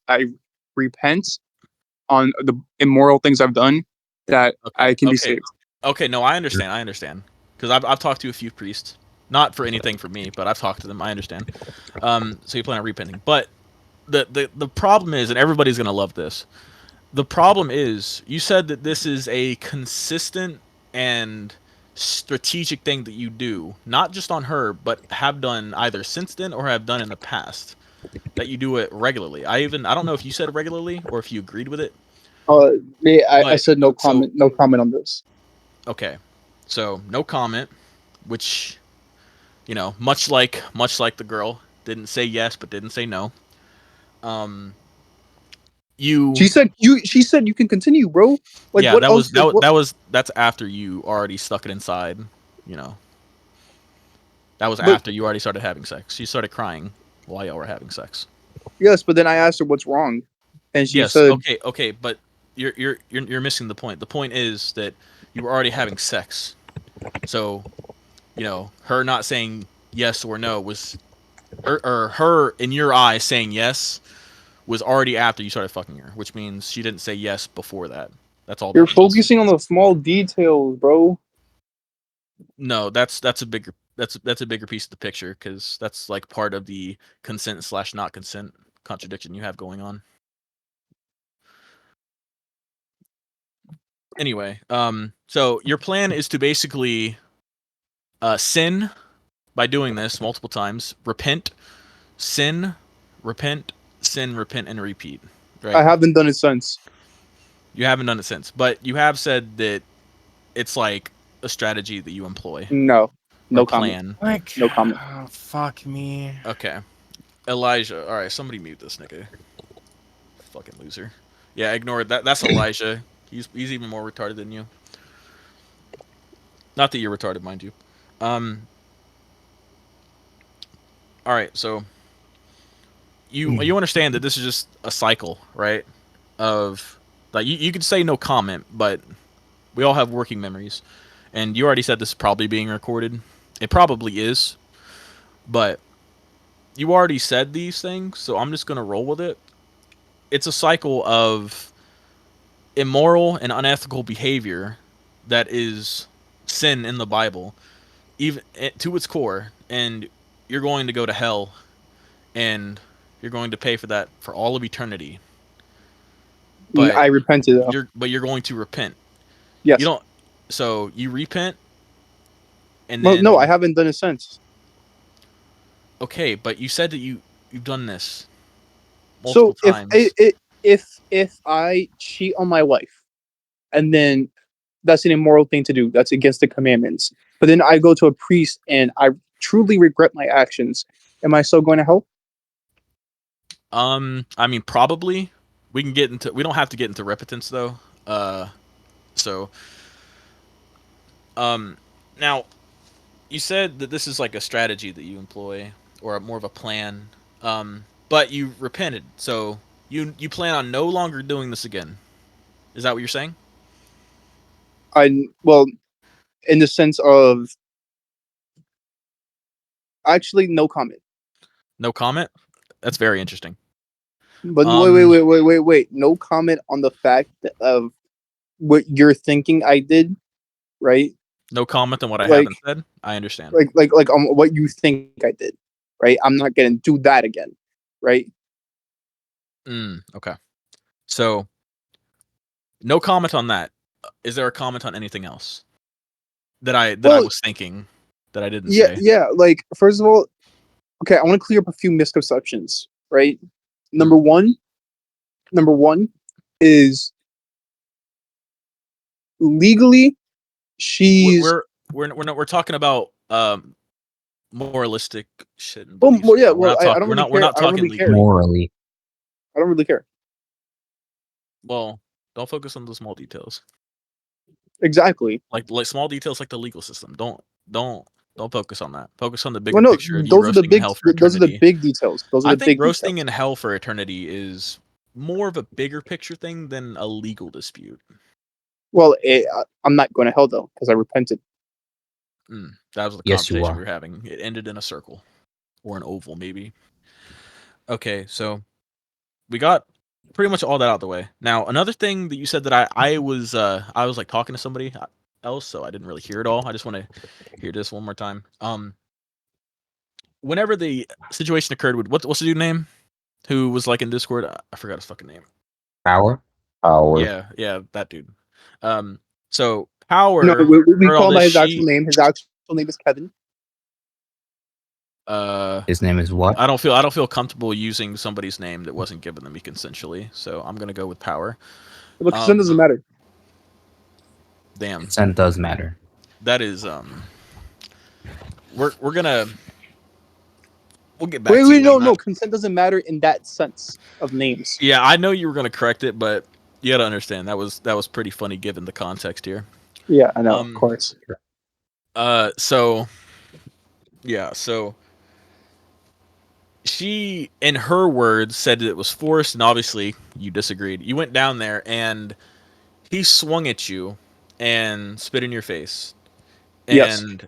on the immoral things I've done, that I can be saved. Okay, no, I understand. Because I've talked to a few priests, not for anything for me, but I've talked to them. I understand. So you plan on repenting, but the problem is, and everybody's gonna love this. The problem is, you said that this is a consistent and strategic thing that you do, not just on her, but have done either since then or have done in the past. That you do it regularly. I don't know if you said regularly or if you agreed with it. I said no comment. No comment on this. Okay, so no comment, which, you know, much like the girl, didn't say yes but didn't say no. She said you can continue, bro. Like Yeah, what else? that's after you already stuck it inside. You know, that was But- after you already started having sex. She started crying while y'all were having sex. Yes, but then I asked her what's wrong, and she Yes, said, okay, but you're missing the point. The point is that you were already having sex, so you know her not saying yes or no was, or her in your eyes saying yes was already after you started fucking her, which means she didn't say yes before that. That's all. "You're That means. focusing on the small details, bro." No, that's a bigger piece of the picture, because that's like part of the consent / not consent contradiction you have going on. Anyway, so your plan is to basically sin by doing this multiple times, repent, sin, repent, sin, repent, and repeat. Right? I haven't done it since. You haven't done it since, but you have said that it's like a strategy that you employ. No or comment. plan. No comment. Oh, fuck me. Okay. Elijah. All right, somebody mute this nigga. Fucking loser. Yeah, ignore that. That's Elijah. He's even more retarded than you. Not that you're retarded, mind you. All right, so you understand that this is just a cycle, right? Of like you could say no comment, but we all have working memories, and you already said this is probably being recorded. It probably is, but you already said these things, so I'm just gonna roll with it. It's a cycle of immoral and unethical behavior that is sin in the Bible, even to its core, and you're going to go to hell, and you're going to pay for that for all of eternity. But I repented though. you're going to repent. Yes. You don't. So you repent, and Well, then no, I haven't done it since. okay, but you said that you've done this So multiple times. if I cheat on my wife, and then that's an immoral thing to do. That's against the commandments. but then I go to a priest and I truly regret my actions, am I still going to hell? I mean, probably. We don't have to get into repentance though. So, now you said that this is like a strategy that you employ, or more of a plan. But you repented, so you plan on no longer doing this again. Is that what you're saying? Well, in the sense of actually no comment. No comment. That's very interesting. But wait. No comment on the fact of what you're thinking I did, right? No comment on what I Like, haven't said. I understand. like what you think I did, right? I'm not gonna do that again, right? Okay. So, no comment on that. Is there a comment on anything else that I was thinking that I didn't say? Yeah. Like, first of all, okay, I want to clear up a few misconceptions, right? Number one is legally she's we're talking about moralistic shit and well, beliefs. yeah. We're not I talking. don't We're really not. care. We're not I don't talking really care. legally. Morally. I don't really care. Well, don't focus on the small details. Exactly. Like small details, like the legal system. Don't focus on that. Focus on the bigger Well, no, picture of you roasting in hell for those are the eternity. big details. Those are I the think big roasting details. in hell for eternity is more of a bigger picture thing than a legal dispute. Well, I'm not going to hell though because I repented. That was the Yes, you conversation are. we were having. It ended in a circle or an oval, maybe. Okay, so we got pretty much all that out of the way. Now, another thing that you said that I was like talking to somebody else, so I didn't really hear it all. I just want to hear this one more time. Whenever the situation occurred with what's the dude name who was like in Discord? I forgot his fucking name. Power. Yeah, that dude. So Power No, we heard all call by this. his actual name. His actual name is Kevin. His name is what? I don't feel comfortable using somebody's name that wasn't given to me consensually, so I'm gonna go with Power. But consent doesn't matter. Damn. Consent does matter. That is we'll get back to Wait, you on no. that. Consent doesn't matter in that sense of names. Yeah, I know you were gonna correct it, but you gotta understand that was pretty funny given the context here. Yeah, I know, of course. So she, in her words, said that it was forced, and obviously you disagreed. You went down there, and he swung at you and spit in your face. Yes. And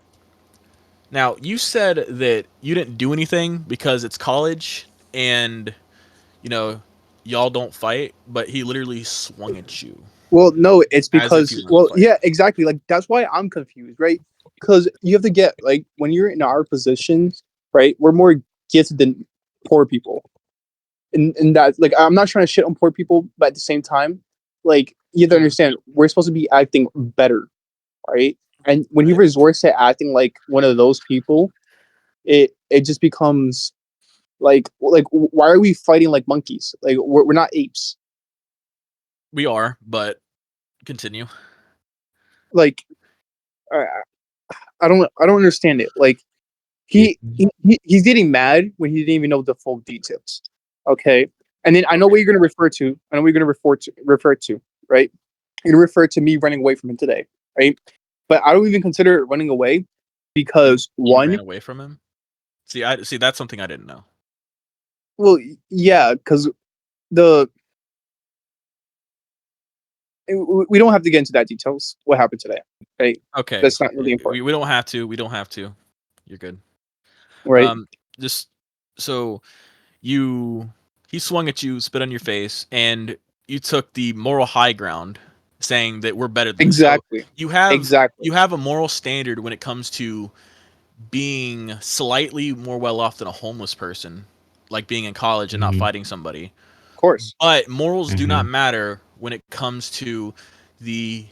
now you said that you didn't do anything because it's college, and y'all don't fight, but he literally swung at you. Well, no, it's As if you because wanted to fight. yeah, exactly. Like that's why I'm confused, right? Because you have to get like when you're in our positions, right? We're more gifted than poor people, and that like I'm not trying to shit on poor people, but at the same time, like you have to understand we're supposed to be acting better, right? And when he resorts to acting like one of those people, it just becomes like why are we fighting like monkeys? Like we're not apes. We are, but continue. Like I don't understand it. Like he's getting mad when he didn't even know the full details. Okay, and then I know what you're gonna refer to. I know what you're gonna refer to. Right? You're gonna refer to me running away from him today. Right? But I don't even consider it running away because You one. ran away from him. See, that's something I didn't know. Well, yeah, because we don't have to get into that details. What happened today? Right? Okay, That's not really important. we don't have to. We don't have to. You're good. Right? Just so he swung at you, spit on your face, and you took the moral high ground, saying that we're better than exactly. So you have exactly. You have a moral standard when it comes to being slightly more well off than a homeless person, like being in college and not fighting somebody. Of course. But morals do not matter when it comes to the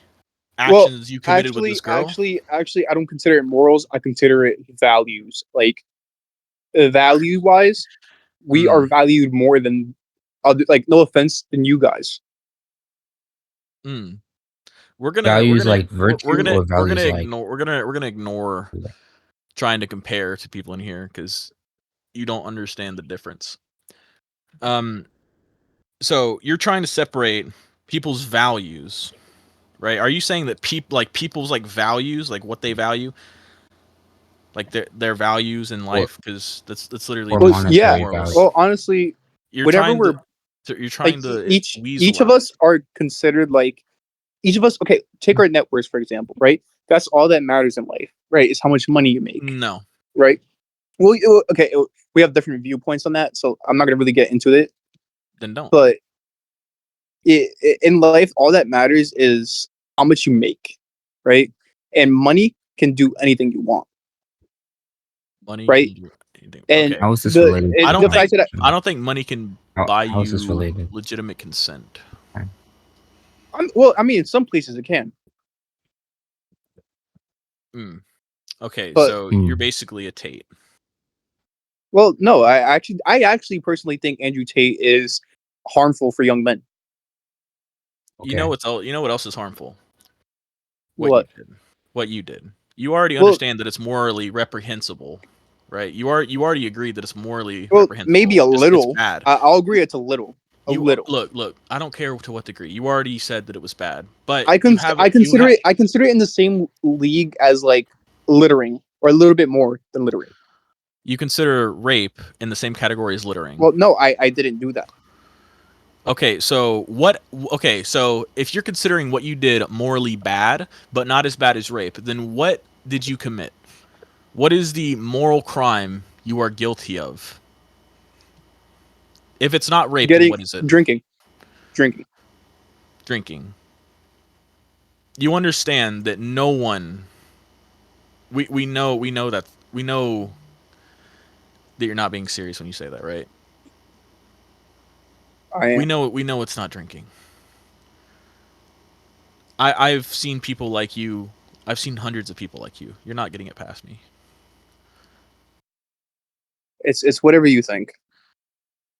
Well, actions you committed with this girl. Actually, I don't consider it morals. I consider it values. Like value wise, we are valued more than other. Like no offense than you guys. We're gonna values we're gonna like virtue or we're values gonna like ignore we're gonna ignore trying to compare to people in here because you don't understand the difference. So you're trying to separate people's values, right? Are you saying that people's like values, like what they value, like their values in life? Because that's literally or Well, just yeah. monetary morals. value. Well, honestly, You're whenever trying we're you're like trying to weasel each of out. us are considered like each of us. Okay, take our net worth for example, right? That's all that matters in life, right? Is how much money you make, No, right? Well, okay, we have different viewpoints on that, so I'm not gonna really get into it. then don't. But in life, all that matters is how much you make, right? And money can do anything you want, Money right? can do anything. And Okay. How is this related? I the don't fact that I don't think money can buy How is this you related? legitimate consent. well, I mean, in some places it can, Okay, but so you're basically a Tate. well, no, I actually personally think Andrew Tate is harmful for young men. You know you know what else is harmful? What? What you did. You already Well, understand that it's morally reprehensible, right? You already agreed that it's morally well, reprehensible. maybe a It's little. bad. I'll agree it's a little. A little. Look. I don't care to what degree. You already said that it was bad, but I consider it in the same league as like littering, or a little bit more than littering. You consider rape in the same category as littering. Well, no, I didn't do that. Okay, so what? Okay, so if you're considering what you did morally bad, but not as bad as rape, then what did you commit? What is the moral crime you are guilty of? If it's not rape, then what is it? Drinking. Drinking. You understand that no one. We know that you're not being serious when you say that, right? We know it's not drinking. I've seen people like you. I've seen hundreds of people like you. You're not getting it past me. It's whatever you think.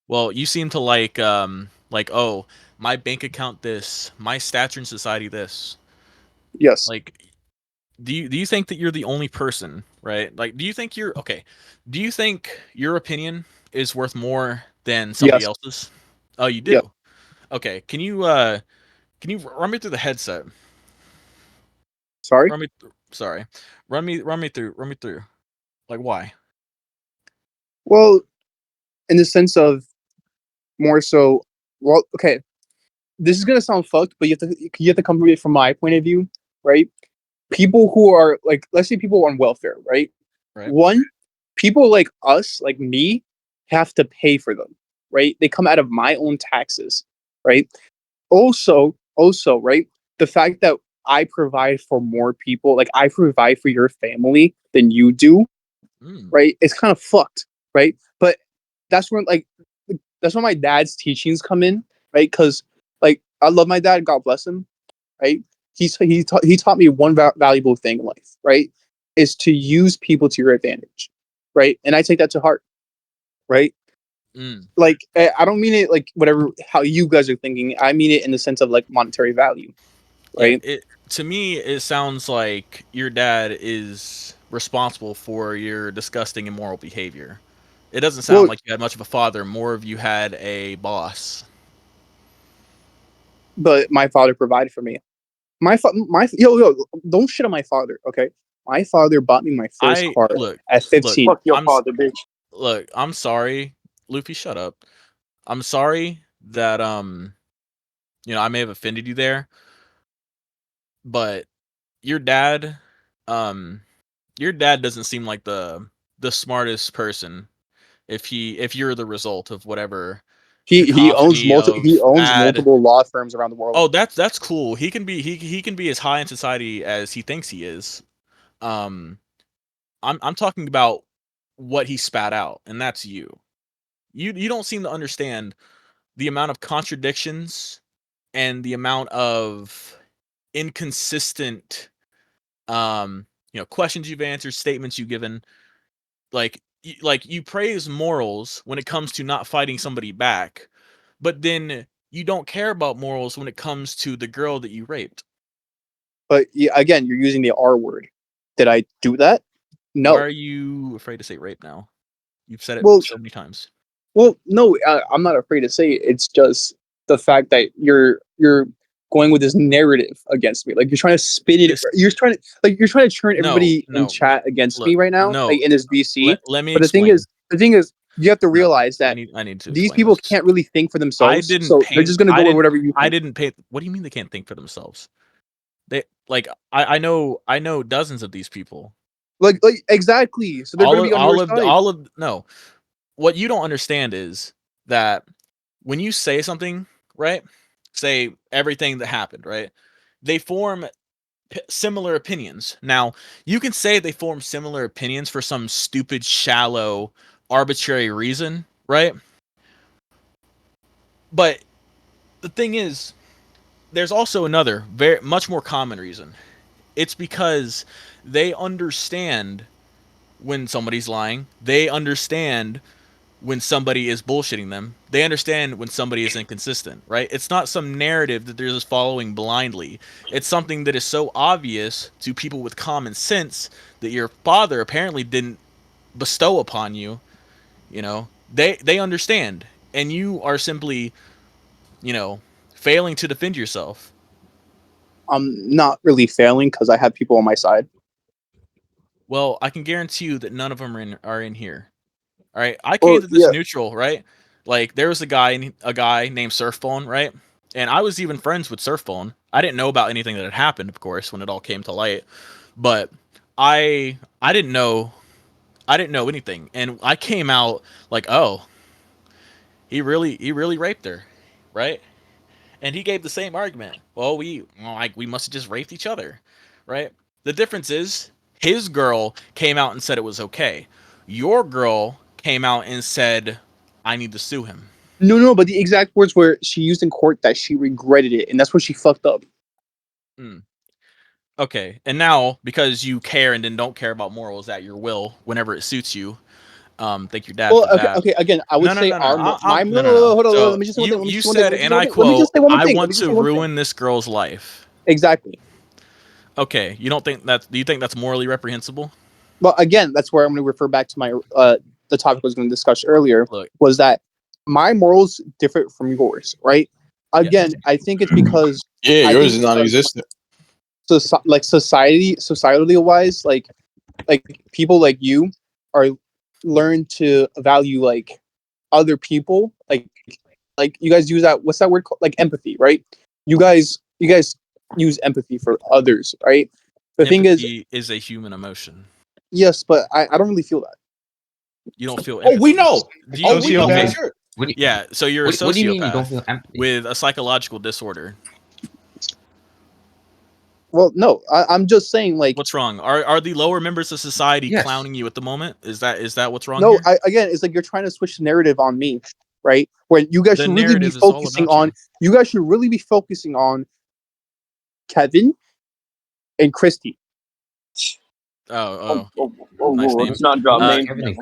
Well, you seem to like oh, my bank account this, my stature in society this. Yes. Like do you think that you're the only person, right? Like do you think do you think your opinion is worth more than somebody Yes. else's? Oh, you do. Yep. Okay, can you run me through the headset? Sorry? Sorry. Run me through. Like why? Well, in the sense of more so, well, okay, this is gonna sound fucked, but you have to come from my point of view, right? People who are like, let's say people on welfare, right? Right. One, people like us, like me, have to pay for them, right? They come out of my own taxes, right? Also, right? The fact that I provide for more people, like I provide for your family than you do, right? It's kind of fucked, right? But that's when that's when my dad's teachings come in, right? Because like I love my dad, God bless him, right? He taught me one valuable thing in life, right? Is to use people to your advantage, right? And I take that to heart, right? Like I don't mean it like whatever how you guys are thinking. I mean it in the sense of like monetary value, right? Yeah, to me it sounds like your dad is responsible for your disgusting immoral behavior. It doesn't sound Well, like you had much of a father, more of you had a boss. but my father provided for me. Yo, don't shit on my father, okay? My father bought me my first car at 15. Fuck your father, bitch. Look, I'm sorry, Luffy, shut up. I'm sorry that I may have offended you there, but your dad doesn't seem like the smartest person if you're the result of whatever He owns cacophony of bad. multiple law firms around the world. Oh, that's cool. He can be as high in society as he thinks he is. I'm talking about what he spat out, and that's you. You don't seem to understand the amount of contradictions and the amount of inconsistent questions you've answered, statements you've given. Like you praise morals when it comes to not fighting somebody back, but then you don't care about morals when it comes to the girl that you raped. But again, you're using the R word. Did I do that? No. Why are you afraid to say rape now? You've said it so many times. Well, no, I'm not afraid to say it. It's just the fact that you're going with this narrative against me. Like you're trying to spin it. You're trying to turn everybody in chat against me right now. Like in this VC. Let me but explain. the thing is, you have to realize that I need to these people can't really think for themselves. So they're just gonna go with whatever you. I didn't paint. What do you mean they can't think for themselves? They like I know dozens of these people. Like exactly. So they're gonna be on your side. No. What you don't understand is that when you say something, right? Say everything that happened, right? They form similar opinions. Now, you can say they form similar opinions for some stupid, shallow, arbitrary reason, right? But the thing is, there's also another, very much more common reason. It's because they understand when somebody's lying. They understand when somebody is bullshitting them. They understand when somebody is inconsistent, right? It's not some narrative that they're just following blindly. It's something that is so obvious to people with common sense that your father apparently didn't bestow upon you. You know, they understand, and you are simply, failing to defend yourself. I'm not really failing because I have people on my side. Well, I can guarantee you that none of them are in here. All right, I came to this neutral, right? Like there was a guy named Surfbone, right? And I was even friends with Surfbone. I didn't know about anything that had happened, of course, when it all came to light. But I didn't know anything, and I came out like, oh, he really raped her, right? And he gave the same argument. Well, we must have just raped each other, right? The difference is his girl came out and said it was okay. Your girl came out and said, I need to sue him. No, but the exact words were she used in court that she regretted it, and that's where she fucked up. Okay, and now because you care and then don't care about morals at your will whenever it suits you, thank your dad for that. Okay. Again, I would say no. Hold on. So let me just say one thing. you said, and I quote, let me just say one I thing. want to ruin this girl's life. Exactly. Okay, you don't think do you think that's morally reprehensible? Well, again, that's where I'm going to refer back to my the topic I was going to discuss earlier. Look. Was that my morals differ from yours, right? Again, I think it's because yours is non-existent. So, like societally wise, like people like you are learn to value like other people, like you guys use that. What's that word called? Like empathy, right? You guys use empathy for others, right? The empathy is a human emotion. Yes, but I don't really feel that. You don't feel empathy. Oh, we know. We know. Okay, sure. Yeah, so you're a sociopath what do you mean you don't feel empathy? with a psychological disorder. Well, no, I'm just saying, like, what's wrong? Are the lower members of society clowning you at the moment? Is that what's wrong? No, here? Again, it's like you're trying to switch the narrative on me, right? Where you guys should really be focusing on. You guys should really be focusing on Kevin and Christy. Nice let's not drop names.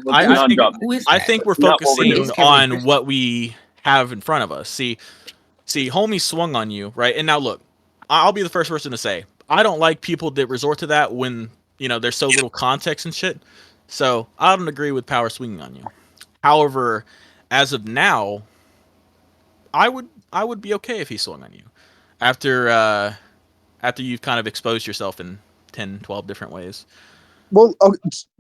I think we're focusing on what we have in front of us. See, homie swung on you, right? And now look, I'll be the first person to say I don't like people that resort to that when there's so little context and shit. So I don't agree with power swinging on you. However, as of now, I would be okay if he swung on you after you've kind of exposed yourself in 10, 12 different ways. Well,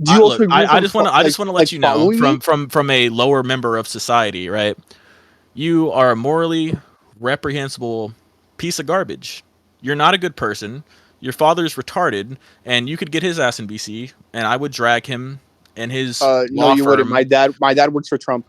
do you also? I just want to let you know from a lower member of society, right? You are a morally reprehensible piece of garbage. You're not a good person. Your father's retarded, and you could get his ass in BC, and I would drag him and his no, you wouldn't. My dad works for Trump.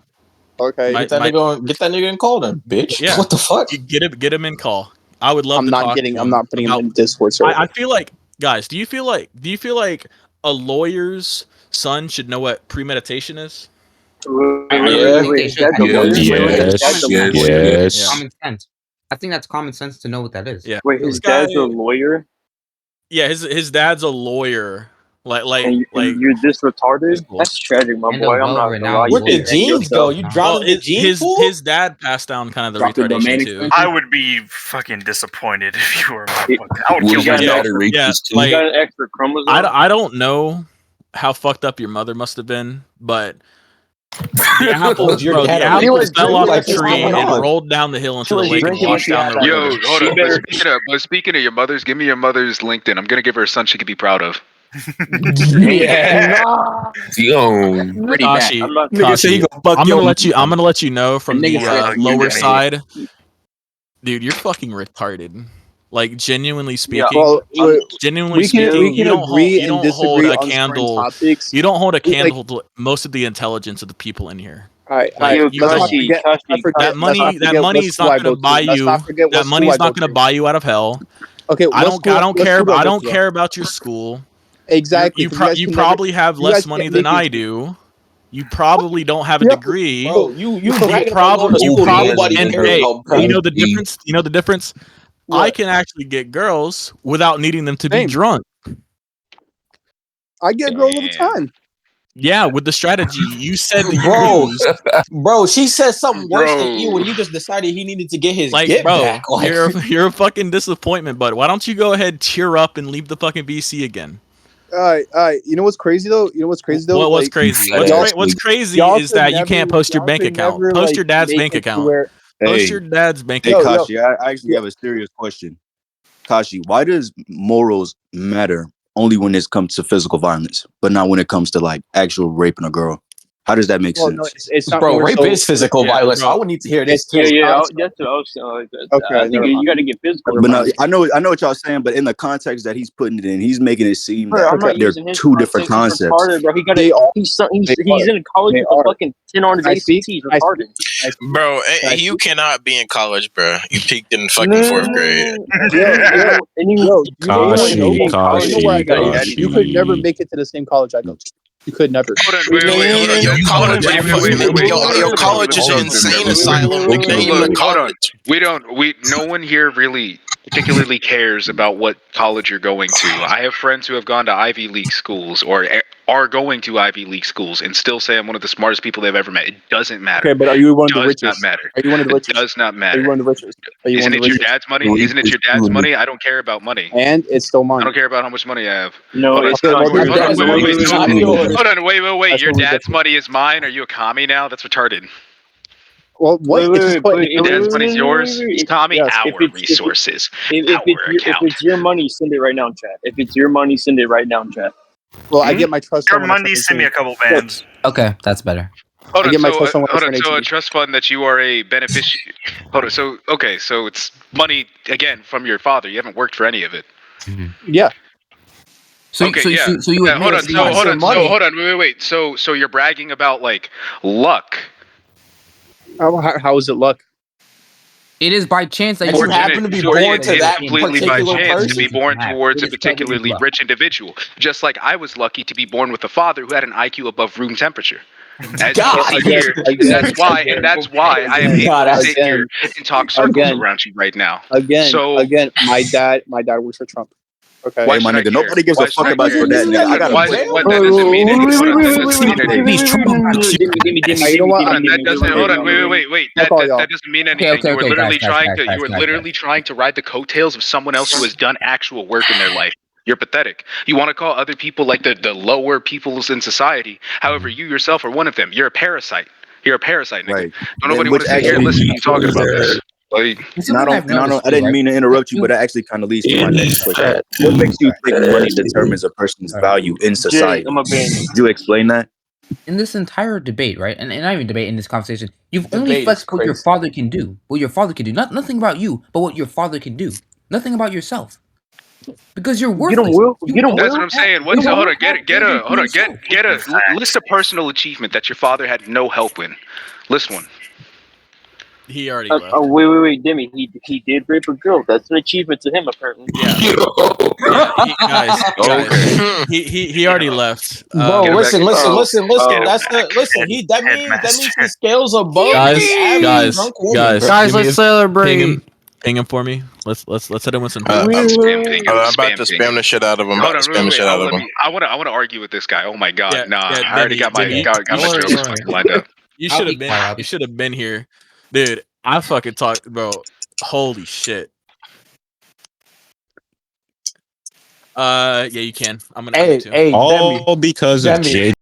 Okay, get that nigga in call then, bitch. Yeah. What the fuck? Get him in call. I would love to talk to him. I'm not putting him in Discord server. I feel like, guys, do you feel like a lawyer's son should know what premeditation is? Yes. Common sense. I think that's common sense to know what that is. Yeah. Wait, his dad's a lawyer? Yeah, his dad's a lawyer. and you're this retarded. That's tragic, my boy. I'm not gonna lie. Where'd You the hate jeans go? You dropped Well, in the gene pool? his dad passed down kind of the Dropped the domain retardation too. extension? I would be fucking disappointed if you were my fucking. I would Was kill your myself. dad a rapist too? Like, got an extra chromosome. I don't know how fucked up your mother must have been, but the apples, Your bro, the dad a apples rapist? fell off Like, the what's tree going and on? rolled down the hill into the was lake and drinking washed when she down had the that river. baby. Yo, hold on. But speaking of your mothers, give me your mother's LinkedIn. I'm gonna give her a son she could be proud of. Yeah. Yo, Pretty bad. Kashi, Nigga say he gonna fuck I'm your gonna let you know from Nigga the said lower you side, dude. You're fucking retarded. Like, genuinely speaking, Well, genuinely we can speaking, you don't agree hold and disagree a on certain candle. topics. You don't hold a Like, candle to most of the intelligence of the people in here. all right, Like, Yo, you let's don't. not forget. Let's not forget. That Let's not forget what money's school not I gonna go buy to. Let's you. not forget That what school money's I go not gonna to. buy you out of hell. Okay, I don't care. I don't care about your school. Exactly. You probably have less money than I do. You probably don't have a degree. bro, you bragging about probably going to school. Nobody and cares hey, how proud you know you the be. difference. You know the difference. I can actually get girls without needing them to be drunk. I get girls all the time. Yeah, with the strategy you said that Bro, you used. bro, she said something worse than you when Bro. he just decided he needed to get his Like, get bro, back. Like, you're a fucking disappointment, bud. Why don't you go ahead, cheer up, and leave the fucking BC again? All right. You know what's crazy though? What's What's crazy? What's crazy is that you can't post your bank account. Post your dad's bank account. Post your dad's bank Hey, account. Kashi, I actually have a serious question. Kashi, why does morals matter only when it comes to physical violence, but not when it comes to like actual raping a girl? How does that make sense? No, it's not bro, more rape so. is physical violence. So I would need to hear this too. That's what I was saying. I think you got to get physical. But no, I know what y'all saying, but in the context that he's putting it in, he's making it seem Bro, that I'm not they're using his two different context. He's concepts. retarded, bro. He's in college with a fucking 10 on his ACT. He's retarded. Bro, you cannot be in college, bro. You peaked in fucking fourth grade. You could never make it to the same college I go to. You could never. Hold on, wait. Your college is an insane asylum nickname the college. No one here really particularly cares about what college you're going to. I have friends who have gone to Ivy League schools or are going to Ivy League schools and still say I'm one of the smartest people they've ever met. It doesn't matter. Okay, but are you one of the richest? Does not matter. Are you one of the richest? It does not matter. Are you one of the richest? Isn't it your dad's money? Isn't it your dad's money? I don't care about money. And it's still mine. I don't care about how much money I have. No, it's not. Hold on, wait. Your dad's money is mine. Are you a commie now? That's retarded. Well, what? Your dad's money's yours. It's commie. Our resources. If it's your money, send it right now in chat. If it's your money, send it right now in chat. Well, I get my trust Your fund. Monday, send me a couple bands. Okay, that's better. Hold on. So a trust fund that you are a beneficiary. Hold on. So it's money again from your father. You haven't worked for any of it. Yeah. So you hold on. Wait. So you're bragging about like luck. How is it luck? It is by chance that you happen to be born to that completely by particular chance person. to be born towards a particularly rich individual. Just like I was lucky to be born with a father who had an IQ above room temperature. As you can see here, that's why I am able to sit here and talk circles around you right now. Again, my dad works for Trump. Okay. Hey, my nigga, nobody gives a fuck about your dad, nigga. I got That doesn't mean anything. Hold on, wait. That doesn't mean anything. You were literally trying to ride the coattails of someone else who has done actual work in their life. You're pathetic. You want to call other people like the lower peoples in society. However, you yourself are one of them. You're a parasite. You're a parasite, nigga. Right. Don't nobody want to sit here and listen to you talking about this. Like, I didn't mean to interrupt you, but that actually kind of leads to my next question. What makes you think money determines a person's value in society? Do you explain that? In this entire debate, right, and not even debate in this conversation, you've only flexed what your father can do. What your father can do. Nothing about you, but what your father can do. Nothing about yourself. Because you're worthless. That's what I'm saying. Hold on. Get a list of personal achievement that your father had no help in. List one. He already left. Oh, wait, Demi. He did rape a girl. That's an achievement to him, apparently. Yeah. Guys. He already left. Bro, listen. That means the scales above. Guys, let's celebrate. Ping him for me. Let's hit him with some. I'm about to spam spam the shit out of him. Hold on, wait. I want to argue with this guy. Oh my god, I already got my jokes lined up. You should have been. You should have been here, dude. I fucking talked, bro. Holy shit. Yeah, you can. I'm gonna. Hey, all because of J.